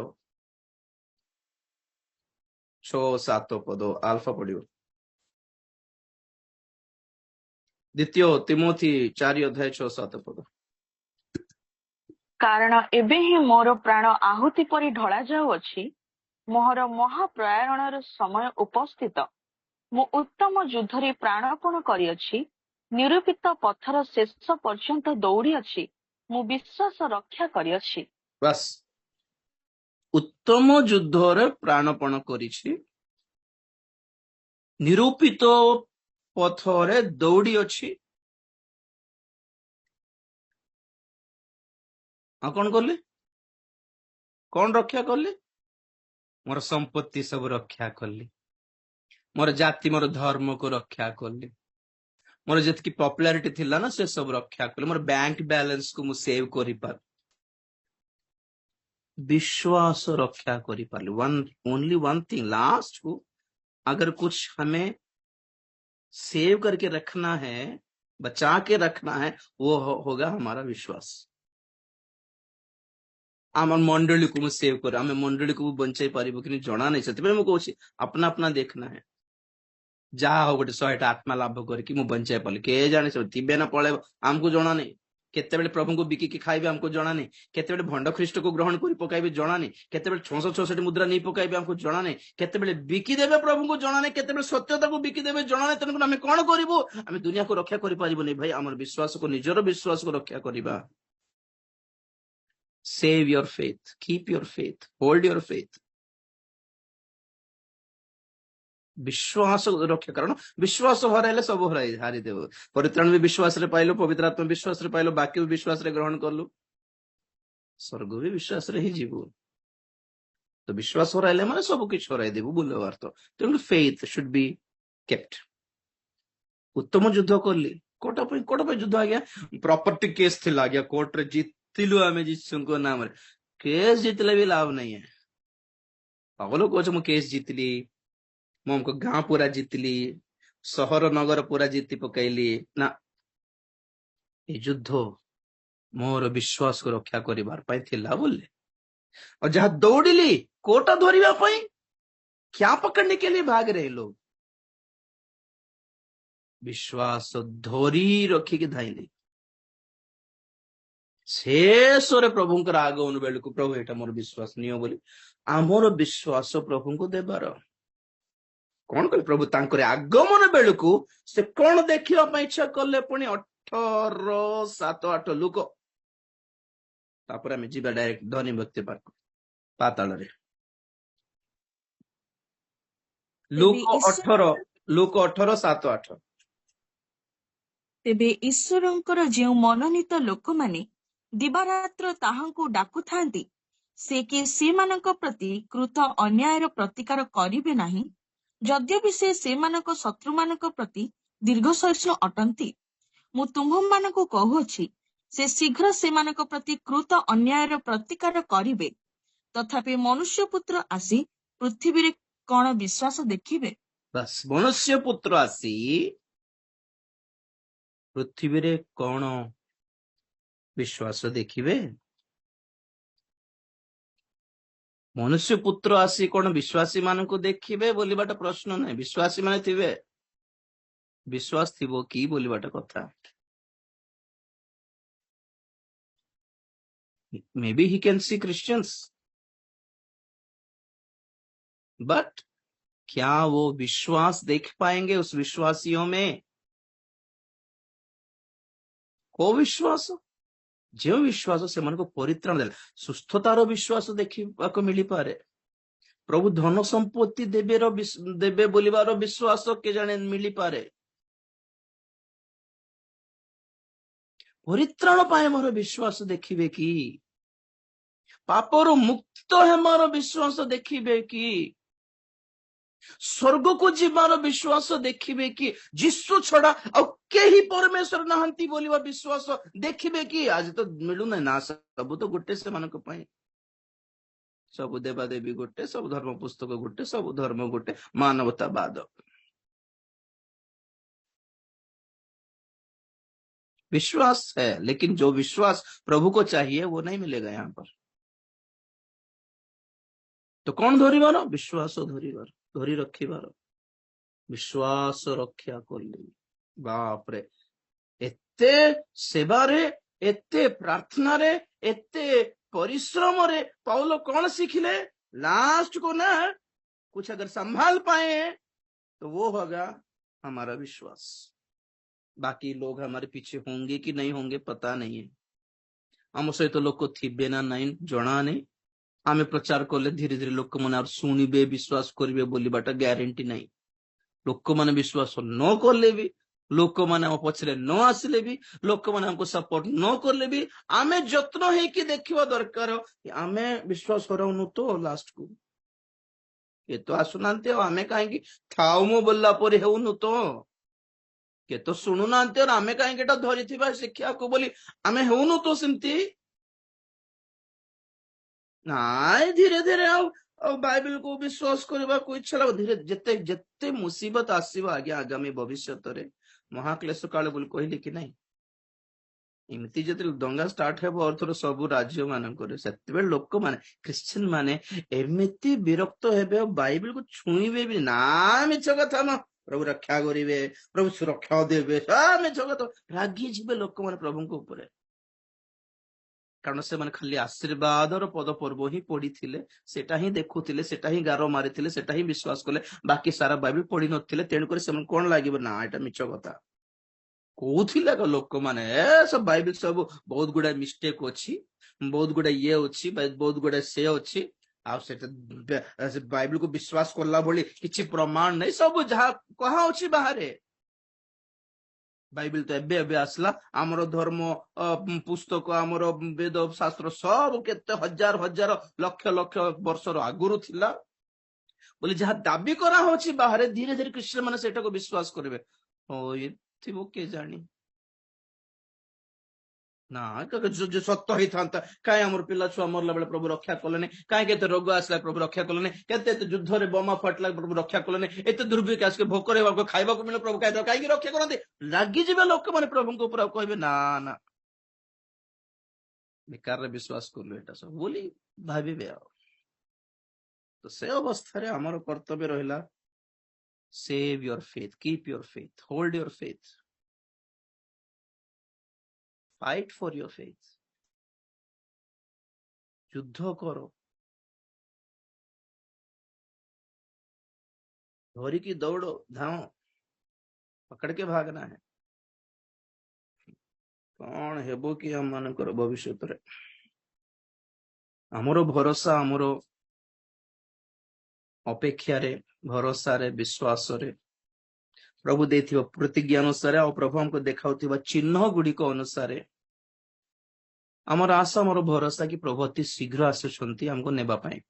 6-7 पद अल्फा पढ़ियो द्वितीय तिमोथी 4 अध्याय 6-7 पद कारण एबे ही मोर प्राण आहुति परि ढला जाऊ अछि मोहर महाप्रयाणर समय उपस्थित मु उत्तम युद्धरे प्राणार्पण करी अछि निरूपित पथर शेष पर्यंत दौड़ी अछि मु विश्वास रक्षा करी अछि बस उत्तम युद्धरे प्राणार्पण करिछि निरूपित पथरे दौड़ी अछि कौन कले कौन रक्षा कले मोर संपत्ति सब रक्षा कली मोर जाति मोर धर्म को रक्षा कली मोर जतकी पॉपुलैरिटी थिला ना से सब रक्षा कली मोर बैंक बैलेंस को मु सेव करि पार विश्वास रक्षा करि पार ओनली वन थिंग लास्ट को अगर कुछ हमें सेव करके रखना है बचा के रखना है वो होगा हमारा विश्वास आम मंडली को सेव कर आम मंडली को बचाई पार कि जना नहीं से मुझे अपना अपना देखना है जहा हो गोटे 100 आत्मा लाभ करके मुझे बचाई पारे किए जाने सब थे ना पलैब आमको जना नहीं केते प्रभु को बिकिकी खाइबे हमको जना नहीं केते भंड ख्रीष्ट को ग्रहण कर पकाइबे जना नहीं केते 666 मुद्रा नहीं पकाइबे हमको जना नहीं केते बिकिदेवे प्रभु को जना नहीं केते सत्यता को बिकिदेवे जना नहीं तेणुक आम कौन करूँ आम दुनिया को रक्षा कर भाई आम विश्वास को निजर विश्वास को रक्षा करवा Save your faith, keep your faith, hold your faith. विश्वास रक्षा, कारण विश्वास हराइले सब हारिदेव। परित्राण भी विश्वास रे पाइलो, पवित्र आत्मा विश्वास रे पाइलो, बाकी भी विश्वास रे ग्रहण करलु, स्वर्ग भी विश्वास रे ही जीवु। तो विश्वास हराइले माने सब किछ हराइ देबु बोले अर्थ। तेणु फेथ शुड बी केप्ट। उत्तम युद्ध करली, कोट पे युद्ध आज्ञा, प्रॉपर्टी केस थिला आज्ञा, कोर्ट रे जीतिलु आमे जीसु को नाम रे। केस जीतले भी लाभ नहीं है। पागल कोच मु केस जीतली, मु हमको गांव पूरा जीतली, सहर नगर पूरा जीति पकैली ना। ए युद्ध मोर विश्वास को रक्षा करिबार पाई थिला बोले। और जहां दौड़िली कोटा धरिबा पाई, क्या पकड़ने के लिए भाग रहे लोग, विश्वास धरी रखी के धाइली। शेष प्रभुंकर आगमन बेल को प्रभु एटा मोर विश्वास नियो बोली आमर विश्वास प्रभु को देवार कौन कले। प्रभु तांकर आगमन बेल को से कौन देखा इच्छा कले, पुणी 18 7 8 लोक। तापर आम जीवा डायरेक्ट धनी भक्ति पार्क पाताल रे। लोक 18 7 8। तेबे ईश्वरंकर जेउ मननीत लोक माने दिवारात्र ताहांकु डाकुथांती, से कि सेमानक प्रति कृत अन्यायर प्रतिकार करिवे नाही, यद्यपि से सेमानक शत्रुमानक प्रति दीर्घ सहिष्णु अटंती। मु तुम्भमानकु कहुछि, से शीघ्र सेमानक प्रति कृत अन्यायर प्रतिकार करिवे। तथापि मनुष्य पुत्र आसी पृथ्वी रे कौन विश्वास देखिबे। बस मनुष्य पुत्र आसी पृथ्वी रे कौन विश्वास देखिबे। मनुष्य पुत्र आसी कौन विश्वासी मान को देखिबे बोलिबाटा प्रश्न नहीं। विश्वासी माने थिबे, विश्वास थिबो कि बोलिबाटा कथा। Maybe he can see Christians, but क्या वो विश्वास देख पाएंगे उस विश्वासियों में? को विश्वास जो विश्वास से मन को परित्राण दे, सुस्थतार विश्वास देखा मिली पारे। प्रभु धन संपत्ति देवे बोलिबार विश्वास के जाने मिली पारे। परित्राण पाए मोर विश्वास देखिबे कि, पापर मुक्त है मोर विश्वास देखिबे कि, स्वर्ग को जीवार विश्वास देखिबे कि, जिसु छड़ा और केही परमेश्वर नहंती बोलिबा विश्वास देखिबे कि। आज तो मिलू ना सब तो गोटे से मानक पाए, सब देवा देवी गोटे, सब धर्म पुस्तक गोटे, सब धर्म गोटे, मानवतावाद। विश्वास है, लेकिन जो विश्वास प्रभु को चाहिए वो नहीं मिलेगा यहाँ पर। तो कौन धरिबार? विश्वास धरिबार, धरी रखिबार, विश्वास रक्षा करली। बाप रे, एते सेवा रे, एते प्रार्थना रे, एते परिश्रम रे पौलो कौन सीखिले? लास्ट को ना कुछ अगर संभाल पाए तो वो होगा हमारा विश्वास। बाकी लोग हमारे पीछे होंगे कि नहीं होंगे पता नहीं है। हम सहित तो लोग को थिबे ना नहीं जना नहीं। आमे प्रचार कले धीरे धीरे लोक मैंने शुणवे विश्वास करेंगे बोली बाटा ग्यारंटी नहीं। लोक मैंने विश्वास न कले भी, लोक मैंने पछरे न आसिले भी, लोक मैंने हमको सपोर्ट न करले भी आमे जत्न है कि देखिबा दरकार आमे विश्वास कराउनु तो लास्ट को ये तो आसुनांते आमे कहीं थाउ मो बोलला परे हेउनु तो के तो शुणुनांते और आमे कहीं धरी शिक्षा को बोली आमे हेउनु तो सेमती ना। धीरे धीरे बाइबल को विश्वास करने को इच्छा लगे। धीरे जिते जिते मुसीबत आसवा आगे आगामी भविष्य महाक्लेश काल बोली कहली कि नहीं, इमती जो दंगा स्टार्ट हे अर्थर सब राज्य मानक से लोक माने क्रिश्चियन माने एमती विरक्त हेबे बाइबल को छुईबे भी ना। मिछ कथा म प्रभु रक्षा करिवे, प्रभु सुरक्षा देवे, मिछ कथा रागी जीवे लोक माने प्रभु को ऊपर। कारण से माने खाली आशीर्वाद पद पर्व ही पढ़ी सेटा ही देखुले, सेटा ही गार मारी, सेटा ही विश्वास कले, बाकी सारा बाइबल पढ़ी नथिले। तेणुकर से कौन लगे ना एटा मिछ कथा कहूला लोक माने सब बाइबल सब बहुत गुड़ा मिस्टेक अच्छी, बहुत गुड़ा ये अच्छी, बहुत गुड़ा से अच्छी। ଆଉ ସେଟା ବାଇବଲ को विश्वास करला भली किछि प्रमाण नहीं सब जहा कहा अछि बाहरे बाइबल तो एबे एबे आसला हमरो धर्म पुस्तक हमरो वेद शास्त्र सब केते हजार हजार लक्ष लक्ष वर्षर आगुरु थिला बोले जहा दाबी करा होछि बाहरे धीरे धीरे क्रिश्चियन माने सेटा को विश्वास करबे ओ एथिबो के जानी ना जो सत्य ही था कहीं आमर पिला छुआ मरला बेले प्रभु रक्षा कलेनी कहीं केते रोग आसला प्रभु रक्षा कलेनी केते युद्ध रे बोमा फटला प्रभु रक्षा कलेनी एते दुर्भिक्ष आसके भोक रे खाइबा को मिले प्रभु कहीं रक्षा करते लागी जिबे लोक माने प्रभु को ऊपर कहबे ना ना बेकार रे विश्वास करलो एटा सब बोली भाबिबे तो से अवस्था रे हमर कर्तव्य रहिला save your faith keep your faith hold your faith fight for your faith युद्ध करो धोरी की दौड़ो धाओ पकड़ के भागना है कौन हेबो कि हम मानकर भविष्य रे हमरो भरोसा हमरो अपेक्षा रे भरोसा रे विश्वास रे प्रभु देथिबा प्रतिज्ञा अनुसार और प्रभु हमको देखाउथिबा चिन्ह गुड़िक अनुसार आमर आशा आमर भरोसा कि प्रभु अति शीघ्र आसुछंती हमको नेबा पाए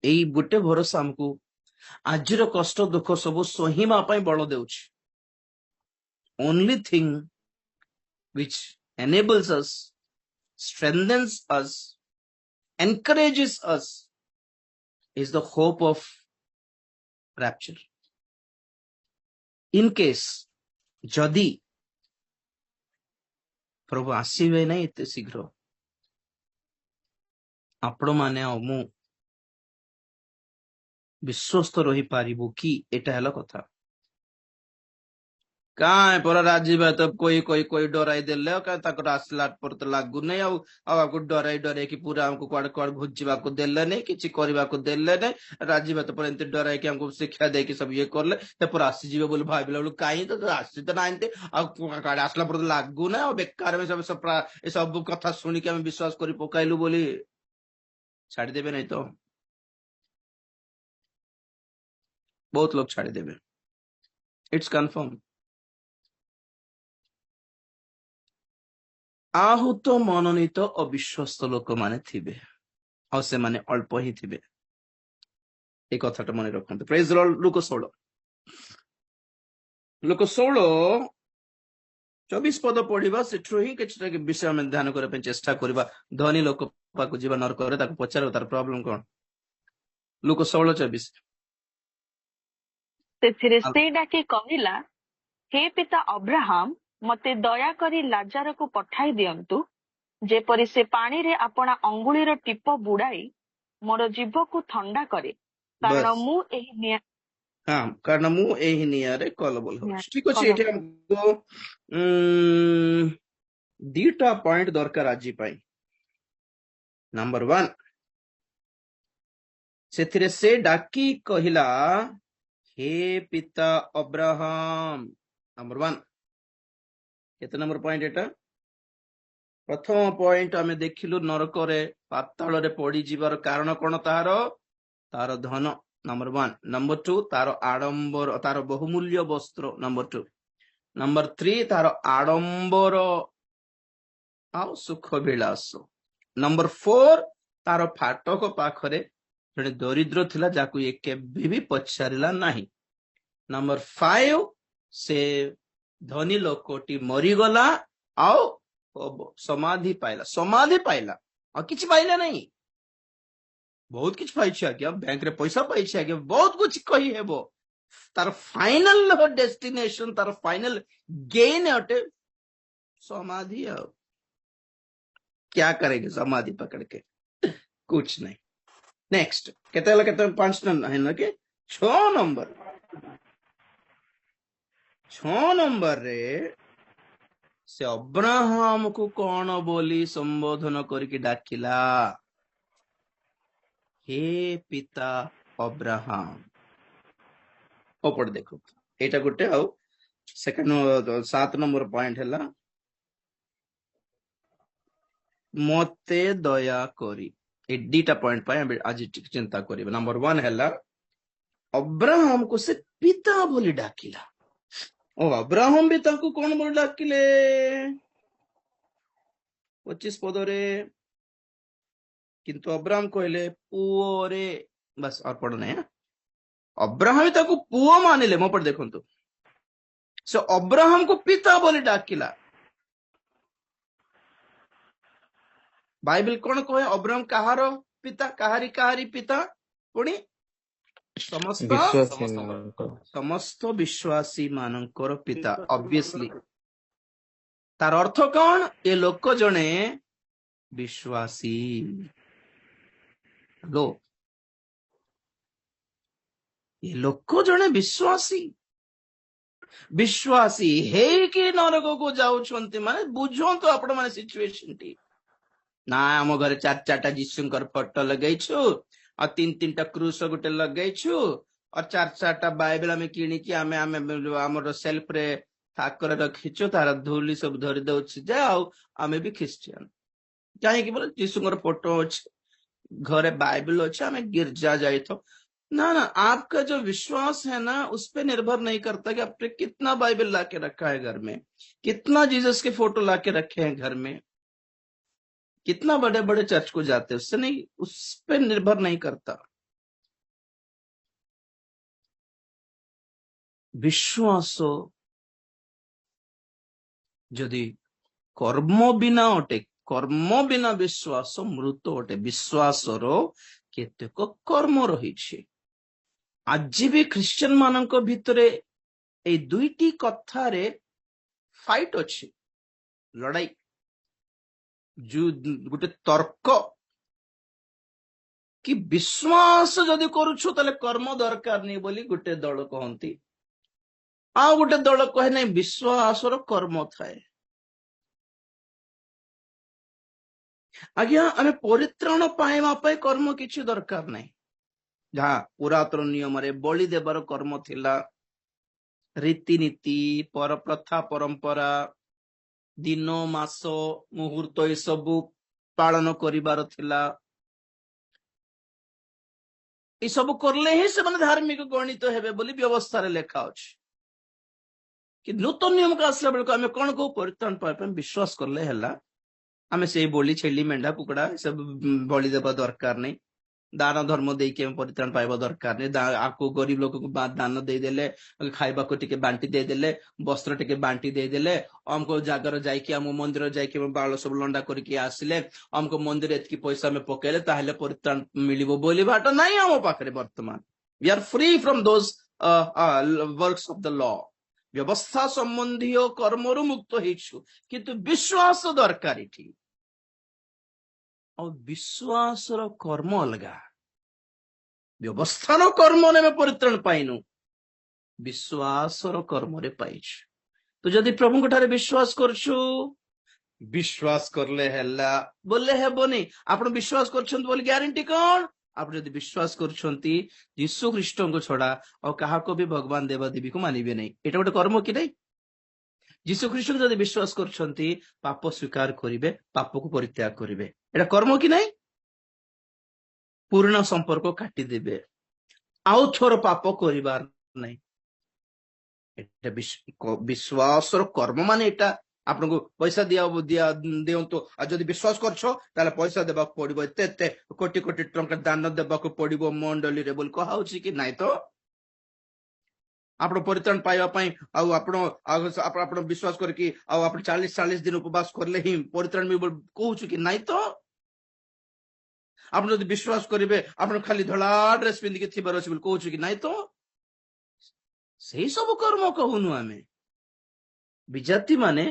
एई गोटे भरोसा हमको आजिर कष्ट दुख सब सहीमा पाए बल देउछि only thing which enables us strengthens us encourages us is the hope of rapture in case जदि प्रभु आसीबे नहीं एते शीघ्र आपण माने मु विश्वस्त रही पारिबो कि एटा हला कथा काए पर राजीव तो कोई डराई देले का ताकर आसला पर तो लागु नहीं आपको डराई कि पूरा हमको कुआड़ कुआड़ घुंचवा को देले नहीं किछि करबा को देले नहीं राजीव तो पर एंते डराई कि हमको शिक्षा दे कि सब ये करले ते पर आसी जीवे बोल भाई बोल काई तो आसी तो नाइते आ काड आसला पर तो लागु ना बेकार में सब कथा सुनी के हम विश्वास करी पकाइलु बोली छाड़ी देबे नहीं तो बहुत लोग छाड़ी देबे इट्स कंफर्म आहूत मनोनीत अविश्वस्त लोक माने थिबे और से माने अल्प ही थिबे ए कथाटा मन रखते प्रेज द लॉर्ड लुक 16 24 पद पढ़िबा सेठरो ही किछटा के विषय में ध्यान करे पे चेष्टा करबा धनी लोक पाको जीवन नर करे ताको पचारो तार प्रॉब्लम कोन लुक 16:24 ସେଥିରେ ସେ ଡାକି କହିଲା हे पिता अब्राहम मते दया करी लाजार को पठाई दियंतु जेपरी से पानी रे अपना अंगुलीर टीप बुड़ाई मोर जीव को ठंडा करे कारण बस मु एही निया हाँ कारण मु एही नियारे कलबल हो ठीक अछि कलबल एठी हमको दीटा पॉइंट दरकार आजी पाई नंबर 1 सेथिरे से डाकी कहिला हे पिता अब्राहम नंबर 1 केते नंबर पॉइंट एटा प्रथम पॉइंट आमे देखिलु नरक रे पाताल रे पड़ी जीवार कारण कोन तार धन नंबर 1 नंबर 2 तार आडंबर तार बहुमूल्य वस्त्र नंबर 2 नंबर 3 तार आडंबर आ सुख विलास नंबर 4 तार फाटक पाखरे जड़े दरिद्र थिला जाकु ये केबे भी पछारिला नाही नंबर 5 से धनी लोकटी मरी गला आओ समाधि पाइला और किछ पाइला नहीं बहुत किछ पाइछ आज्ञा बैंक रे पैसा पाइछ आज्ञा बहुत कुछ कही हेबो तार फाइनल डेस्टिनेशन तार फाइनल गेन अटे समाधि आओ क्या करेंगे समाधि पकड़ के कुछ नहीं नेक्स्ट केते 5 है ना के 6 नंबर रे से अब्राहम को कौन बोली संबोधन करके डाकिला हे पिता अब्राहम ओपड़ देखो एटा गुटे आउ सेकंड 7 नंबर पॉइंट है मते दया करी ए दीटा पॉइंट पाए आज चिंता करिबे। नंबर 1 हैला अब्राहम को से पिता बोली डाकिला। ओ अब्राहम भी ताको कौन बोली डाकिले 25 पदरे किंतु अब्राहम कहले पुओ रे बस और पढ़ो नहीं है। अब्राहम ताको पुओ मानिले मो पर देखंतु से अब्राहम को पिता बोली डाकिला। बाइबल कौन कहे अब्राहम कहार पिता कहारी पिता पुणी समस्त समस्त विश्वासी मानकर पिता। ऑब्वियसली तार अर्थ कौन ये लोक जने विश्वासी लो ये लोक जने विश्वासी हे कि नरक को जाउछंती माने बुझंतो आपण माने सिचुएशन टी ना आम घर 4-4टा जीशुंकर फोटो लगैछु और 3-3टा क्रूस गोटे लगैछु और 4-4टा बाइबल आमे किनी कि आमे हमर सेल्फ रे ठाकर रखिछु तार धूली सब धरि दउछि जाओ आमे भी क्रिश्चियन काहे कि बोले जीशुंकर फोटो अछि घरे बाइबल अछि आमे गिरजा जाइथो। ना ना आपका जो विश्वास है ना उस पे निर्भर नहीं करता कि आपने कितना बाइबल लाके रखा है घर में, कितना जीसस के फोटो लाके रखे हैं घर में, कितना बड़े बड़े चर्च को जाते हैं, उससे नहीं, उस पे निर्भर नहीं करता। विश्वास यदि कर्म बिना अटे, कर्म बिना विश्वास मृत अटे। विश्वास केतेक कर्म रही। आज भी ख्रिस्टियन मानक भितरे ए दुईटी कथारे फाइट अच्छी, लड़ाई जो गोटे तर्क कि विश्वास जदि करुछु ताले कर्म दरकार नहीं बोली गोटे दल कहती, आ गोटे दल कहे नहीं विश्वास कर्म थाए। आज्ञा आमे परित्राण पाइबा पई कर्म किछि दरकार नहीं। जहाँ पुरातन नियम रे बलि देवर कर्म थिला, रीतिनीति पर प्रथा परंपरा दिन मास मुहूर्त ये सब पालन करिबार थिला। ये सब करले ही से माने धार्मिक गणित हेबे बोली व्यवस्था रे लेखा अछि। कि नूतन नियम का असला बेल को आमे कोन को परित्राण पाइ विश्वास करले हला। आमे से बोली छेली मेंढा कुकड़ा सब बलि देबा दरकार नहीं, दान धर्म देके परित्राण पाइबा दरकार नहीं। आपको गरीब लोक को दान दे देले, खाइबा को टिके बांटी दे देले, वस्त्र टिके बांटी दे देले, हमको जागर जाइके हम मंदिर जाइके बाल सब लंडा करके आसिले, हमको मंदिर एतकी पैसा में पकेले ताहले परित्राण मिलिबो बोली बाट नहीं हम पाखरे। वर्तमान we are free from those works of the law. व्यवस्था संबंधी कर्मरु मुक्त हेछु, किंतु विश्वास दरकार थी। और विश्वास कर्म अलगा, व्यवस्था कर्म ने परित्राण पाइनु, विश्वास कर्म रे पाइछु। तो जदि प्रभु को ठारे विश्वास करछु, विश्वास करले हैला बोले हेबोनी। आपण विश्वास करछन बोली ग्यारंटी कौन? आप जदि विश्वास करछंती यीशु ख्रीष्ट को छड़ा और कहा को भी भगवान देवा देवी को मानिबे नहीं, एटा गोटे कर्म कि नहीं? यीशु ख्रीष्ट को जदि विश्वास करछंती पाप स्वीकार करिवे, पाप को परित्याग करिवे, एटा कर्म कि नहीं? पूर्ण संपर्क काटी देबे, आउ थोर पाप करिबार नहीं। एटा विश्वास कर्म माने एटा आपनको पैसा दियंतु आ जदि विश्वास करछो ताले पैसा देबा पड़िबो, एते कोटी कोटी टंका दान देबा को पड़िबो मंडली रे बोल कहा होछि कि नाही। तो आपण परित्राण पाइबा पई आ आपण विश्वास करके आ आपण 40 दिन उपवास करले ही परित्राण भी कहूछु कि नाही। तो आप जदि विश्वास करेंगे आप खाली धड़ा ड्रेस पिंधिक थीबार अछि कहूँ कि नहीं। तो सही सब कर्म कहूनु आमे विजाति माने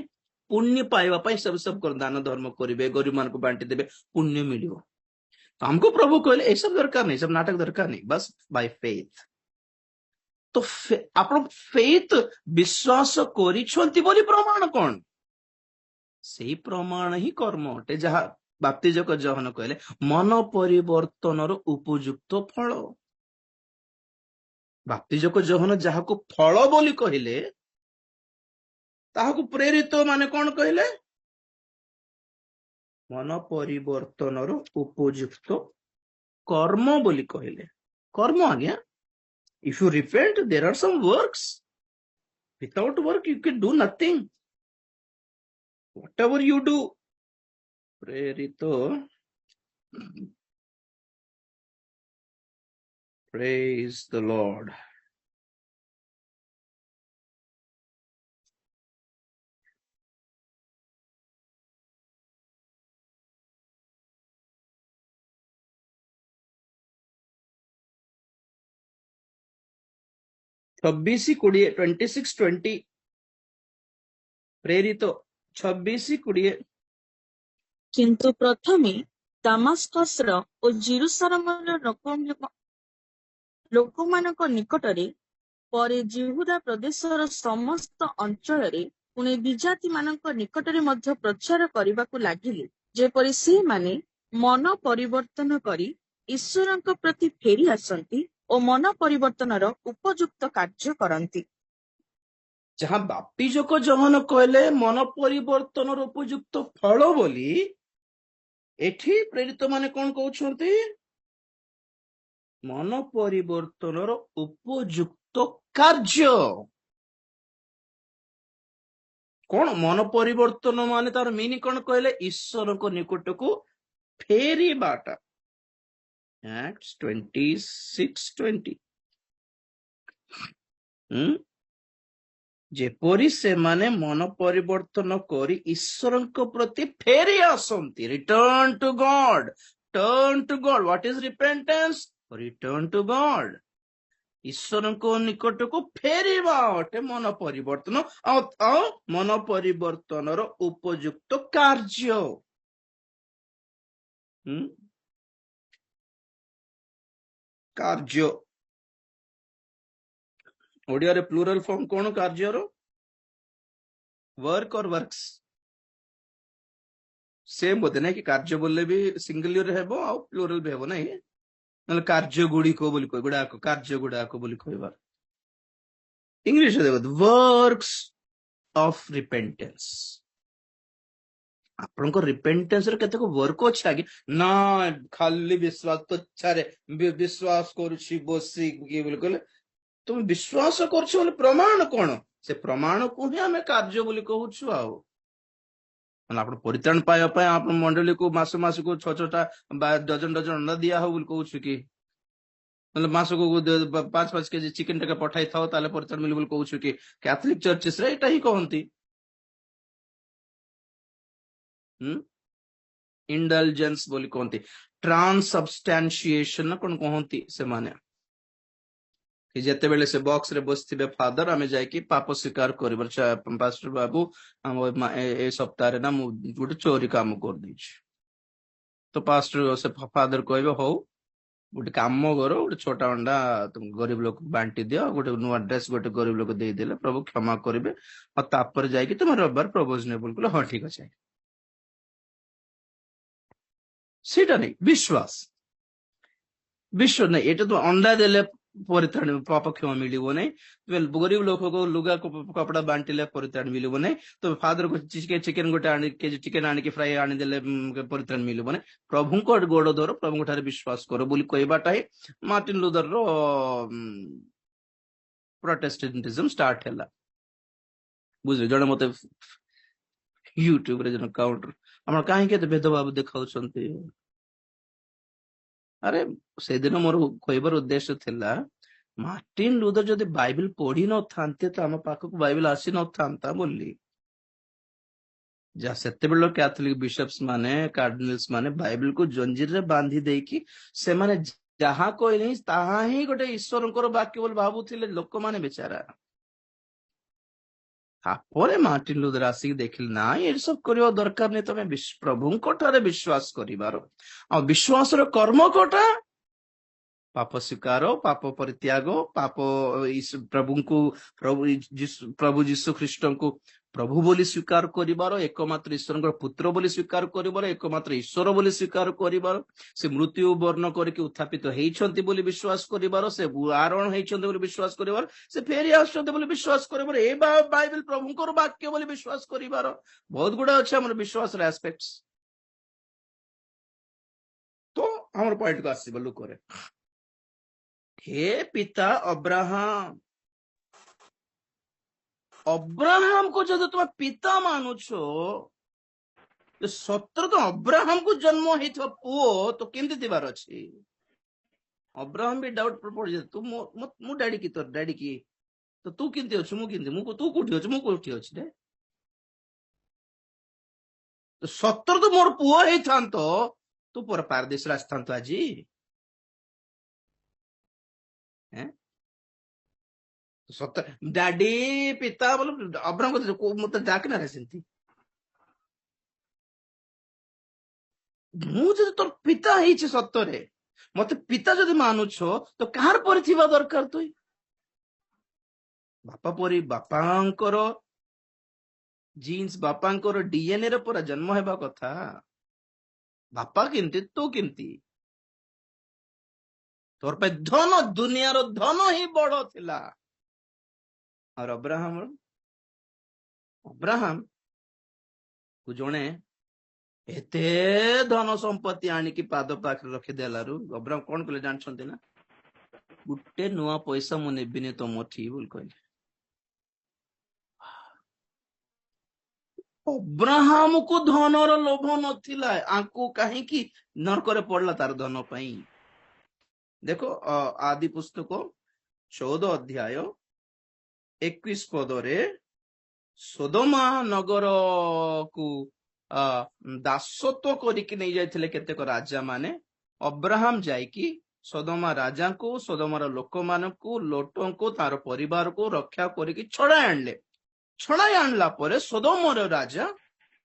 पुण्य पाइबा सब कर दान धर्म करेंगे, गरीब मान को बांटी देवे, पुण्य मिलियो। तो हमको प्रभु कहले ये सब दरकार नहीं, सब नाटक दरकार नहीं, बस बाय फेथ। तो आप फेथ विश्वास करिछंती बोली प्रमाण कौन? सही प्रमाण ही कर्म अटे, जहाँ बाप्तिजक जहन कहले मन परिवर्तन उपयुक्त फल। बाप्तिजक जहन जहाँ को फल बोली कहले ताहाकु प्रेरित माने कौन कहले? मन परिवर्तन उपयुक्त कर्म बोली कहले कर्म आज्ञा if you repent there are some works without work you can do nothing whatever you do प्रेरितो praise the Lord छब्बीस 26-20 प्रेरित 26-20 କିନ୍ତୁ ପ୍ରଥମେ ଦାମାସ୍କସର ଓ ଜେରୁସାଲେମର ଲୋକମାନଙ୍କ ନିକଟରେ ପରେ ଜିହୁଦା ପ୍ରଦେଶର ସମସ୍ତ ଅଞ୍ଚଳରେ ପୁଣି ବିଜାତିମାନଙ୍କ ନିକଟରେ ମଧ୍ୟ ପ୍ରଚାର କରିବାକୁ ଲାଗିଲେ ଯେପରି ସେମାନେ ମନ ପରିବର୍ତ୍ତନ କରି ଈଶ୍ୱରଙ୍କ ପ୍ରତି ଫେରି ଆସନ୍ତି ଓ ମନ ପରିବର୍ତ୍ତନର ଉପଯୁକ୍ତ କାର୍ଯ୍ୟ କରନ୍ତି। जहाँ बापिजक जहन कहले मन परिवर्तन उपयुक्त फल बोली एठी प्रेरित माने कौन कहते मन परिवर्तन उपयुक्त कार्य कौन मन परिवर्तन माने तार मीनिंग कौन कहले ईश्वर को निकट को फेरी बाटा Acts 26:20 जेपरी से माने मन परिवर्तन करी ईश्वरଙ୍କ प्रति फेरी आसंती return to God what is repentance return to God ईश्वरଙ୍କ निकट को फेरिबा अटे मन परिवर्तन मन परिवर्तनर उपयुक्त कार्य कार्य ओडिया रे प्लूरल फॉर्म कौन कार्यर वर्क और वर्क्स सेम बोलते ना कि कार्य बोलले भी सिंगुलर हेबो आ प्लूरल भी हेबो नहीं नले कार्य गुडी को बोली कोइ गुडा को कार्य गुडा को बोली कहबा इंग्लिश रे देखो वर्क्स ऑफ रिपेंटेंस आपनको रिपेंटेंस रे केते को वर्क अछि आगे ना खाली विश्वास तो छारे विश्वास करूछि बसी की बोली कहले तुम विश्वास करछ बोले प्रमाण कोन से प्रमाण को ही हमें कार्य बोली कहूछु आ आपण परित्राण पाया पाए आप मंडली को मास मास को 6-6टा डजन डजन अंडा दिया हो बोली कहूछु कि मतलब मास को 5-5 केजी चिकन टका पठाई थाओ ताले परित्राण मिली बोली कहूछु कि कैथोलिक चर्चेस रे एटा ही कहंती इंडल्जेंस बोली कहंती ट्रांससब्सटेंशिएशन कोन कहंती से माने कि जेते बेले से बॉक्स रे बसथिबे फादर आमे जाय कि पाप स्वीकार करबर पास्टर बाबू हम ए सप्ताह रे ना मु गुटे चोरी काम कर दै छी तो पास्टर से फादर कहबे हो गुटे काम करो गुटे छोटा अंडा तुम गरीब लोग बांटी दियो गुटे नुवा ड्रेस गुटे गरीब लोग दे देले प्रभु क्षमा करबे और तापर जाय कि तुम रविवार प्रपोज ने बोल हां ठीक अछि सेटा नहीं विश्वास विश्व नहीं एटा तो अंडा देले परित्राण पाप क्षमा मिलिबो नहीं गरीब लोक को लुगा कपड़ा बांटिले परित्राण मिलिबो नहीं तो फादर को चिकन गोटे आनी केजी चिकन आनी फ्राई आनी देले परित्राण मिलिबो नहीं प्रभु को गोड़ धर प्रभु ठारे विश्वास करो बोली कहबाटा है मार्टिन लूथर रो प्रोटेस्टेंटिज्म स्टार्ट हैला बुझले जणे मते यूट्यूब रे जन काउंटर हमर काहे के भेदभाव देखाउछंती अरे से दिन मोर कहबार उद्देश्य थिला मार्टिन लूथर जदि बाइबल पढ़ी न थांते तो हम पाखक बाइबल आसी न थांता बोली जा सेते बेलो कैथोलिक बिशप्स माने कार्डिनल्स माने बाइबल को जंजीर रे बांधी देकी से माने जहा कहले ताहा ही गोटे ईश्वरंकर वाक्य बोल भाबुथिले लोक माने बेचारा तापरे मार्टिन लूथर आसिक देखिल ना ये सब करियो दरकार नहीं तमे प्रभु को ठारे विश्वास करिवार आ विश्वास रो कर्म कोटा पाप स्वीकार पाप परित्याग पाप प्रभु को प्रभु जीशु ख्रीष्ट को प्रभु बोली स्वीकार करिवार एकमात्र ईश्वर पुत्र बोली स्वीकार करिवार एकमात्र ईश्वर बोली स्वीकार करिवार से मृत्यु वर्ण करके उत्थापित हेइछंती बोली विश्वास करिवार से आरोहण हेइछंती बोली विश्वास करिवार से फेरी आछंती बोली विश्वास करिवार ए बाइबल प्रभुकर वाक्य बोली विश्वास करिवार बहुत गुडा अछि हमर विश्वास रे एस्पेक्ट्स हमर पॉइंट को आसीबो लुक करे हे पिता अब्राहम अब्राहम को जब तुम पिता मानुछो सत्र तो अब्राहम को जन्म होइथो पुओ तो केमती दिबार अछि अब्राहम भी डाउट पड़ जाए तू मु डैडी की तोर डैडी की तो तू केमती अछि मु केमती मु तू कोठी अछि मु कोठी अछि रे तो सत्र तो मोर पुओ हेइथांतो तू पर पारदेश राजथांतो आजी हैं सत्र डैडी पिता बोल अब्राहम को मत डाक ना रे सेंती मु जदि तोर पिता हेइछि सत्तरे मते पिता जदि मानुछो तो कहार परि थिबा दरकार तुई बापा परि बापांकर जीन्स बापांकर डीएनए रे पूरा जन्म हेबा कथा बापा केमती तो केमती तोर पे धन दुनिया रो धन ही बड़ थिला और अब्राहम को जणे एते धन संपत्ति आनिकी पाद पाखरे रखी देलारू अब्राहम कोन कले जानछन्ती ना गुटे नुआ पैसा मु नेबिने तो मोठी बोल कहले अब्राहम को धनर लोभ नथिला आंकु काहे की नरक रे पड़ला तार धन पई देखो आदि पुस्तक 14 अध्याय 21 पद रे सोदोमा नगर को दासत्व करिक नहीं जाइथिले केतेक राजा माने अब्राहम जाइकी सोदोमा राजा को सोदोमार लोक मानकू लोटों को तार परिवार को रक्षा करिकी छड़ाई आणला परे सोदोमर राजा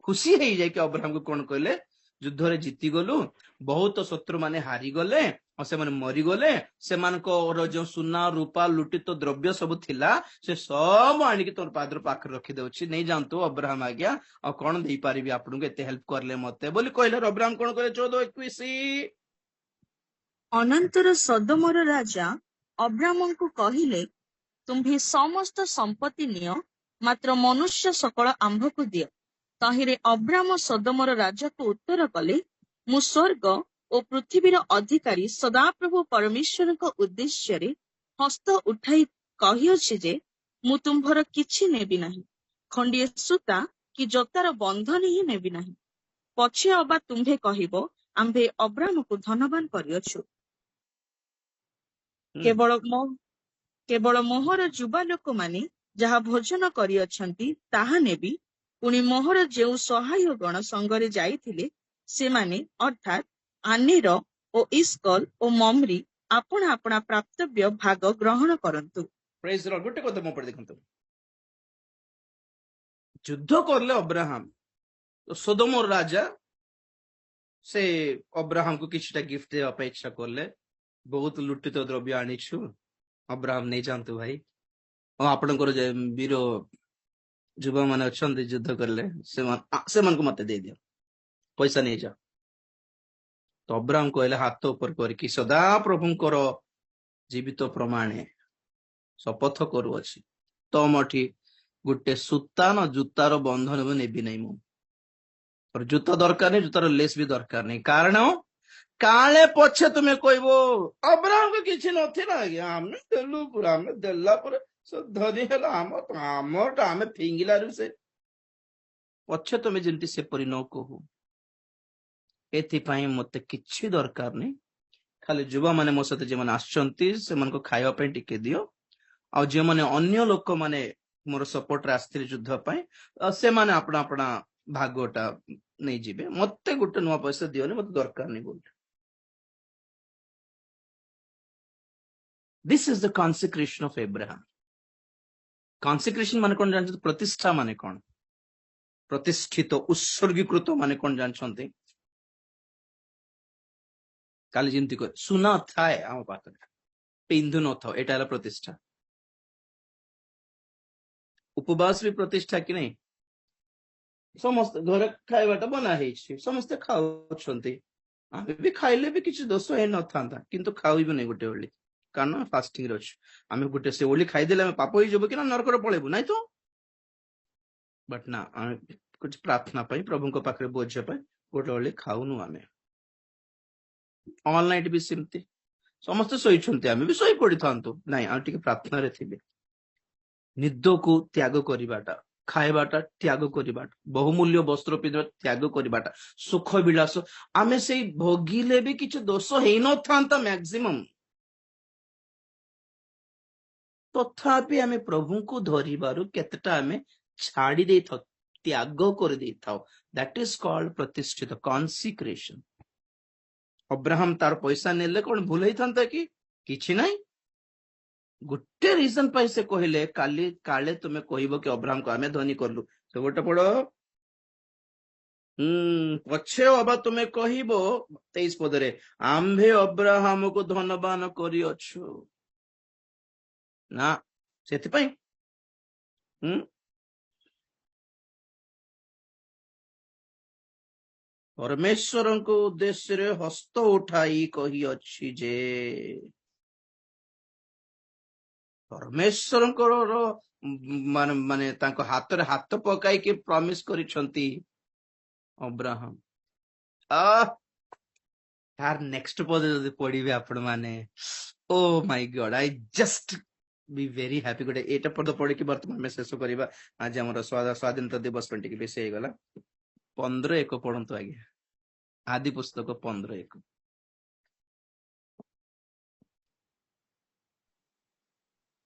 खुशी हेई जाय कि अब्राहम को कोन कहले युद्ध रे जीती गलु बहुत शत्रु माने हारी गले और से माने मरी गले से मानको जो सुना रूपा लुटित द्रव्य सब थिला से सब आनिक तोर पादर पाखर रखी देउछि नहीं जानतो अब्राहम आ गया और कोन देई पारिबी आपन को एते हेल्प करले मते बोली कहले अब्राहम कोन कहले 14:21 अनंतर सदोमर राजा अब्राहम को कहिले तुम्भे समस्त संपत्ति नियो मात्र मनुष्य सकल आंभ को दियो तहिरे अब्राहम सदोमर राजा को उत्तर कले मु स्वर्ग और पृथ्वीर अधिकारी सदाप्रभु परमेश्वर को उद्देश्य रे हस्त उठाई कहियोछि जे मु तुम्भर किछि नेबी नाही खंडिए सूता कि जोतार बंधन ही नेबी नाही पछे अबा तुम्भे कहिबो आंभे अब्राहम को धनवान करियोछु केवल मोहर जुबा लोक माने जहा भोजन करियछंती ताहा नेबी पुणी मोहर जेउ सहाय गण संगरे जाइथिले से माने अर्थात आनेर ओ इस्कल ओ ममरी आपण आपणा प्राप्तव्य भाग ग्रहण करंतु प्रेज द लॉर्ड गुटे कथा मो पर देखंतु युद्ध करले अब्राहम तो सोदोमर राजा से अब्राहम को किछटा गिफ्ट दे अपेक्षा करले बहुत लुटित द्रव्य आनिछु अब्राहम नहीं जानतु भाई और आपनकर जे वीर युवा माने अछंती युद्ध करले से मन को मते दे दियो पैसा नहीं जा तो अब्राहम कहले हाथ ऊपर करके सदा प्रभुंकर जीवित प्रमाणे शपथ करूअछि तमठी गुटे सूता न जूतार बंधन भी नेबी नहीं मु और जूता दरकार नहीं जूतार लेस भी दरकार नहीं कारण काले पछे तुम्हें कहबो अब्राहम को किछि नथिला आज्ञा आमे देलु पुरा आमे देला पुरा सब धनी हेला हमर आमे फिंगिलारु से पछे तुम्हें जेंति से परि न कहू एथि पई मते किछि दरकार नहीं खाली युवा माने मो सते जे माने आछंती से मन को खाଇବା ପାଇଁ टिके दियो आ जे माने अन्य लोक माने मोर सपोर्ट रे आस्थिले युद्ध पई से माने अपना अपना भागोटा नहीं जीवे मते गुटे नुवा पैसा दियोनी मते दरकार नहीं बोल this is the consecration of Abraham consecration माने कोन जानछत प्रतिष्ठा माने कोन प्रतिष्ठित उत्सर्गीकृत माने कोन जानछन्ते काली जिंती को सुना थाए आम पाखरे पिंधु न था एटा प्रतिष्ठा उपवास भी प्रतिष्ठा कि नहीं समस्त घर खाइबाटा बना हेछि समस्त खाउछन्ती आमे भी खाइले भी किछि दोष हे न थांता किंतु खाइबो नै गुटे ओली कारण फास्टिंग रछ आमे गुटे से ओली खाइ देले आमे पाप होई जबो कि ना नरक रे पळेबो नै तो बट ना आमे कुछ प्रार्थना पई प्रभु को पाखरे बोझ पई गुटे ओली खाउनु आमे ऑल नाइट भी सेमती समस्ते शोइछन्ति आमे भी शोइ पड़िथांतु नाइ आ टिके प्रार्थना रे थिबे निद को त्याग करिबाटा खाइबाटा त्याग करिबाटा बहुमूल्य वस्त्र पिंधा त्याग करिबाटा सुख विलास आमे से भोगिले भी किछ दोष हेइ न थांता मैक्सिमम तथापि आमे प्रभु को धरिबारु केतटा आमे छाड़ी दे था त्याग कर दे था दैट इज कॉल्ड प्रतिष्ठित कॉन्सिक्रेशन अब्राहम तार पैसा नेले कौन भूल होता कि किछि नहीं गोटे रीजन पाई से कहले काली काले तुम्हें कहब कि अब्राहम को आमे धनी करलु से गोटे पड़ पछे अबा तुम्हें कहब 23 पदरे आम्भे अब्राहम को धनवान करिअछु ना सेथिपाई परमेश्वर उद्देश्य रे हस्त उठाई कही अच्छी जे परमेश्वर माने माने तांको हाथ रे हाथ पकाई के प्रॉमिस करिसंती अब्राहम यार नेक्स्ट पद जदि पढ़िबे आपण माने oh my God I just be very happy गोटे एटा पद पढ़ी कि वर्तमान में शेष करबा आज हमर स्वाधीनता दिवस पे टिके बेसी हे गला 15:1 पढ़ंतु आगे आदि पुस्तक 15:1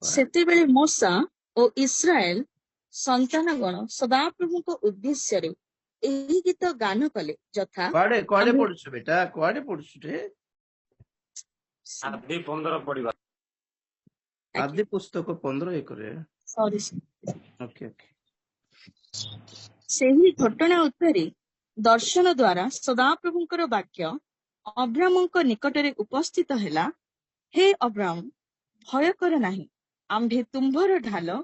सेतेबेले मूसा ओ इस्राएल संतानगण सदाप्रभु को उद्देश्य रे एही गीत गान कले जथा कुआडे कुआडे आम्भे- पढ़छु बेटा कुआडे पढ़छु रे आदि 15 पढ़िबा आदि पुस्तक 15:1 रे सॉरी ओके ओके ସେହି ଘଟଣା ଉପରେ ଦର୍ଶନ ଦ୍ୱାରା ସଦାପ୍ରଭୁଙ୍କର ବାକ୍ୟ ଅବ୍ରାମଙ୍କ ନିକଟରେ ଉପସ୍ଥିତ ହେଲା ହେ ଅବ୍ରାମ ଭୟ କର ନାହିଁ ଆମ୍ଭେ ତୁମ୍ଭର ଢାଲ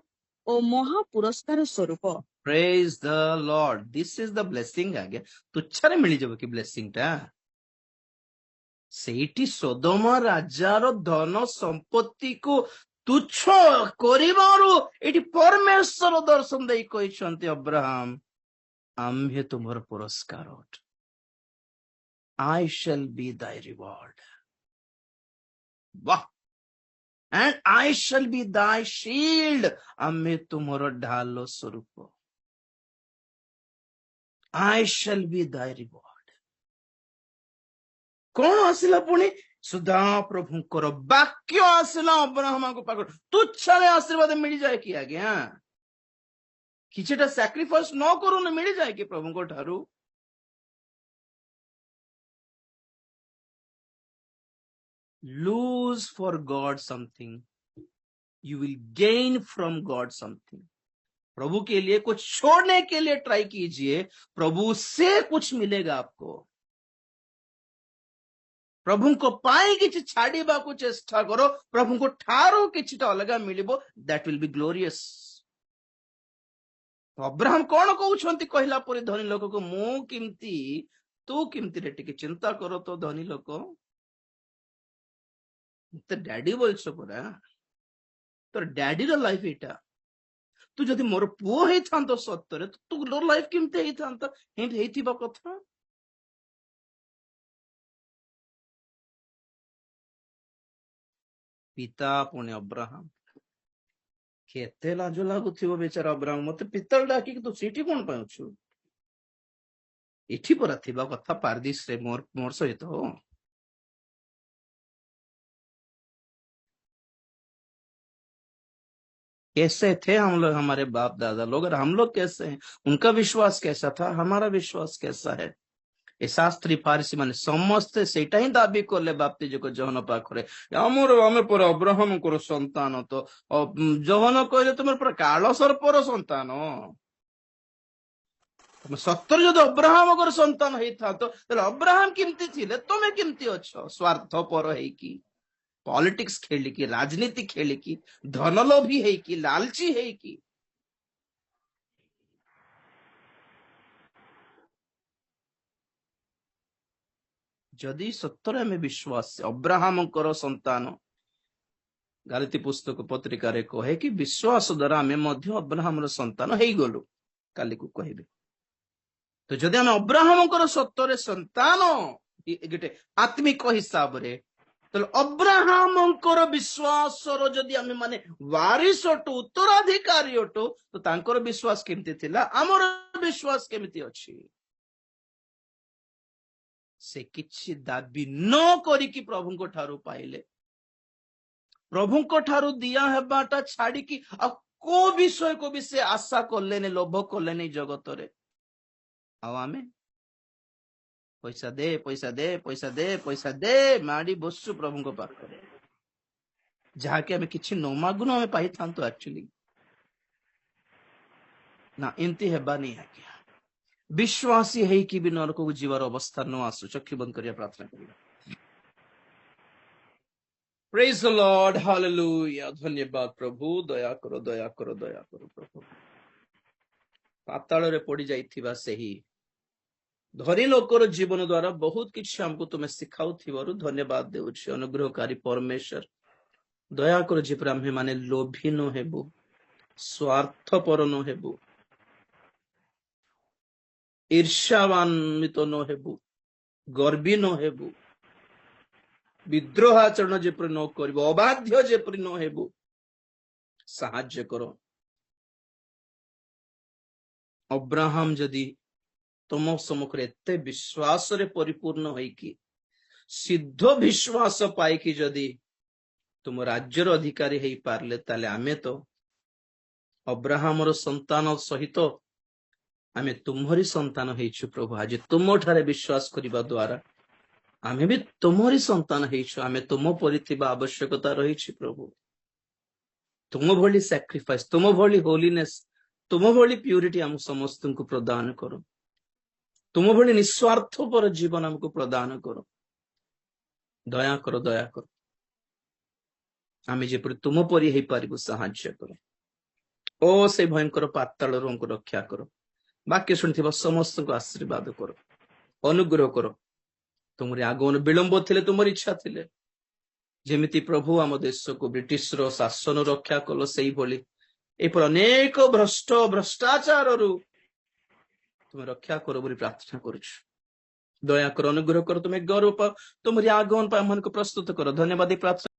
ଓ ମହା ପୁରସ୍କାର ସ୍ୱରୂପ praise the Lord this is the blessing आगे तुच्छारे मिली जब कि ब्लेसिंग टा सेठी सोदोम राजार धन संपत्ति को तुच्छ करिबारु एठी परमेश्वर दर्शन देई कहिसंती अब्राहम आम्भे तुमर पुरस्कार I shall be thy reward वाह and I shall be thy shield आम्भे तुमर ढाल स्वरूप आई शैल बी दाई रिवॉर्ड कौन आसिला पुणी सुधा प्रभुंकर वाक्य आसिला अब्राहम को पाख तुच्छारे आशीर्वाद मिल जाए कि आज्ञा किछटा सैक्रिफाइस न करू न मिल जाए कि प्रभु को ठारू lose for God something you will gain from God something प्रभु के लिए कुछ छोड़ने के लिए ट्राई कीजिए प्रभु से कुछ मिलेगा आपको प्रभु को पाई कि छाड़ीबा को चेष्टा करो प्रभु को ठारो कि अलग मिलिबो that will be glorious Abraham कौन कहउछंती कहला परे धनी लोक को मु किमती तू किमती रे टिके चिंता करो तो धनी लोक तो डैडी बोलछो परा तोर डैडी रो लाइफ एटा तू जदि मोर पुओ हे थांतो सत्तरे तो तू लाइफ किमते हे थांता हेथिबा कथा पिता पुणे अब्राहम केते लाज लागुथिबो बेचारा अब्राहम मते पिता डाकी तू सीटी कोन पाउछु एठी परा थिबा कथा पारदिस रे मोर सहित हो कैसे थे हम लोग हमारे बाप दादा लोग और हम लोग कैसे हैं उनका विश्वास कैसा था हमारा विश्वास कैसा है ए शास्त्री फारिसी माने समस्ते सेटा ही दाबी करले बाप्तिज को जहन पाखरे हमर आमे पर अब्राहम को संतान तो जहन कहले तुम पर काल सर्पर संतान तुम सत्तर जदि अब्राहम को संतान हेई था तो अब्राहम किमती थिले तुमे किमती अछो स्वार्थपर हेई की पॉलिटिक्स खेली की राजनीति खेली की धनलोभी है कि लालची है कि जदि सत्तर में विश्वास अब्राहम संतान गालिती पुस्तक पत्रिका रे कहे कि विश्वास द्वारा आम अब्राहम संतान हो गलु काली को कहबे तो जदि आम अब्राहम सत्तर संतान गोटे आत्मिक हिसाब रे तो अब्राहमंकर विश्वासर जदि आमे माने वारिस अटु उत्तराधिकारी अटु तो तांकर विश्वास केमती थिला हमर विश्वास केमती अछि से किछि दाबी न करी कि प्रभु को ठारू पाइले प्रभु को ठारू दिया हेबाटा छाड़ी कि आ को विषय को भी से आशा करलेने लोभ करलेने जगत रे आ आमे पैसा दे पैसा दे पैसा दे पैसा दे माड़ी बसु प्रभु को पाखरे जहाँकि आमे किछि न मागुन आमे पाई थांतो एक्चुअली ना एमती हेबा नहीं आज्ञा विश्वासी है कि भी नरक को जीवार अवस्था न आसु चक्षु बंद करिया प्रार्थना करिया प्रेज द लॉर्ड हालेलुया धन्यवाद प्रभु दया करो दया करो दया करो प्रभु पाताल रे पड़ी जाइथिबा सेही धनी लोकर जीवन द्वारा बहुत किछि हमको तुमे सिखाउ थिबारु धन्यवाद देउछि अनुग्रहकारी परमेश्वर दया करो जे पर आम्हे माने लोभी न हेबु स्वार्थपर न हेबु ईर्ष्यावान्वित न हेबु गर्वी न हेबु विद्रोहाचरण जेपरि न करबो अबाध्य जेपरि न हेबु साहाय्य करो अब्राहम जदि तुम सम्मुखरे एते विश्वास रे परिपूर्ण होई कि सिद्ध विश्वास पाई कि जदि तुम राज्यर अधिकारी हेई पारले ताले आमे तो अब्राहमर संतान सहित आमे तुम्हरी संतान हेइछु प्रभु आज तुम ठारे विश्वास करिबा द्वारा आमे भी तुमरी संतान हेइछु आमे तुम परिथिबा आवश्यकता रहिछि प्रभु तुम भली सैक्रिफाइस तुम भली होलीनेस तुम भली प्यूरिटी हम समस्त को प्रदान करो तुम भली निस्वार्थ पर जीवन हमको प्रदान करो दया करो दया करो आमे जेपरि तुम परि हेई पारिबु साहाय्य करो ओ से भयंकर पाताल हमको रक्षा करो वाक्य शुणुथिबा समस्त को आशीर्वाद करो अनुग्रह करो तुमरी आगमन विलंब थिले तुमरी इच्छा थिले जेमिति प्रभु आम देश को ब्रिटिश रो शासन रक्षा कल सेई भली ए पर अनेक भ्रष्टाचार तुम रक्षा करो बोली प्रार्थना करुछु दया करो अनुग्रह करो तुम्हें गौरव पाओ तुमरी आगमन पर मन को प्रस्तुत करो धन्यवाद प्रार्थना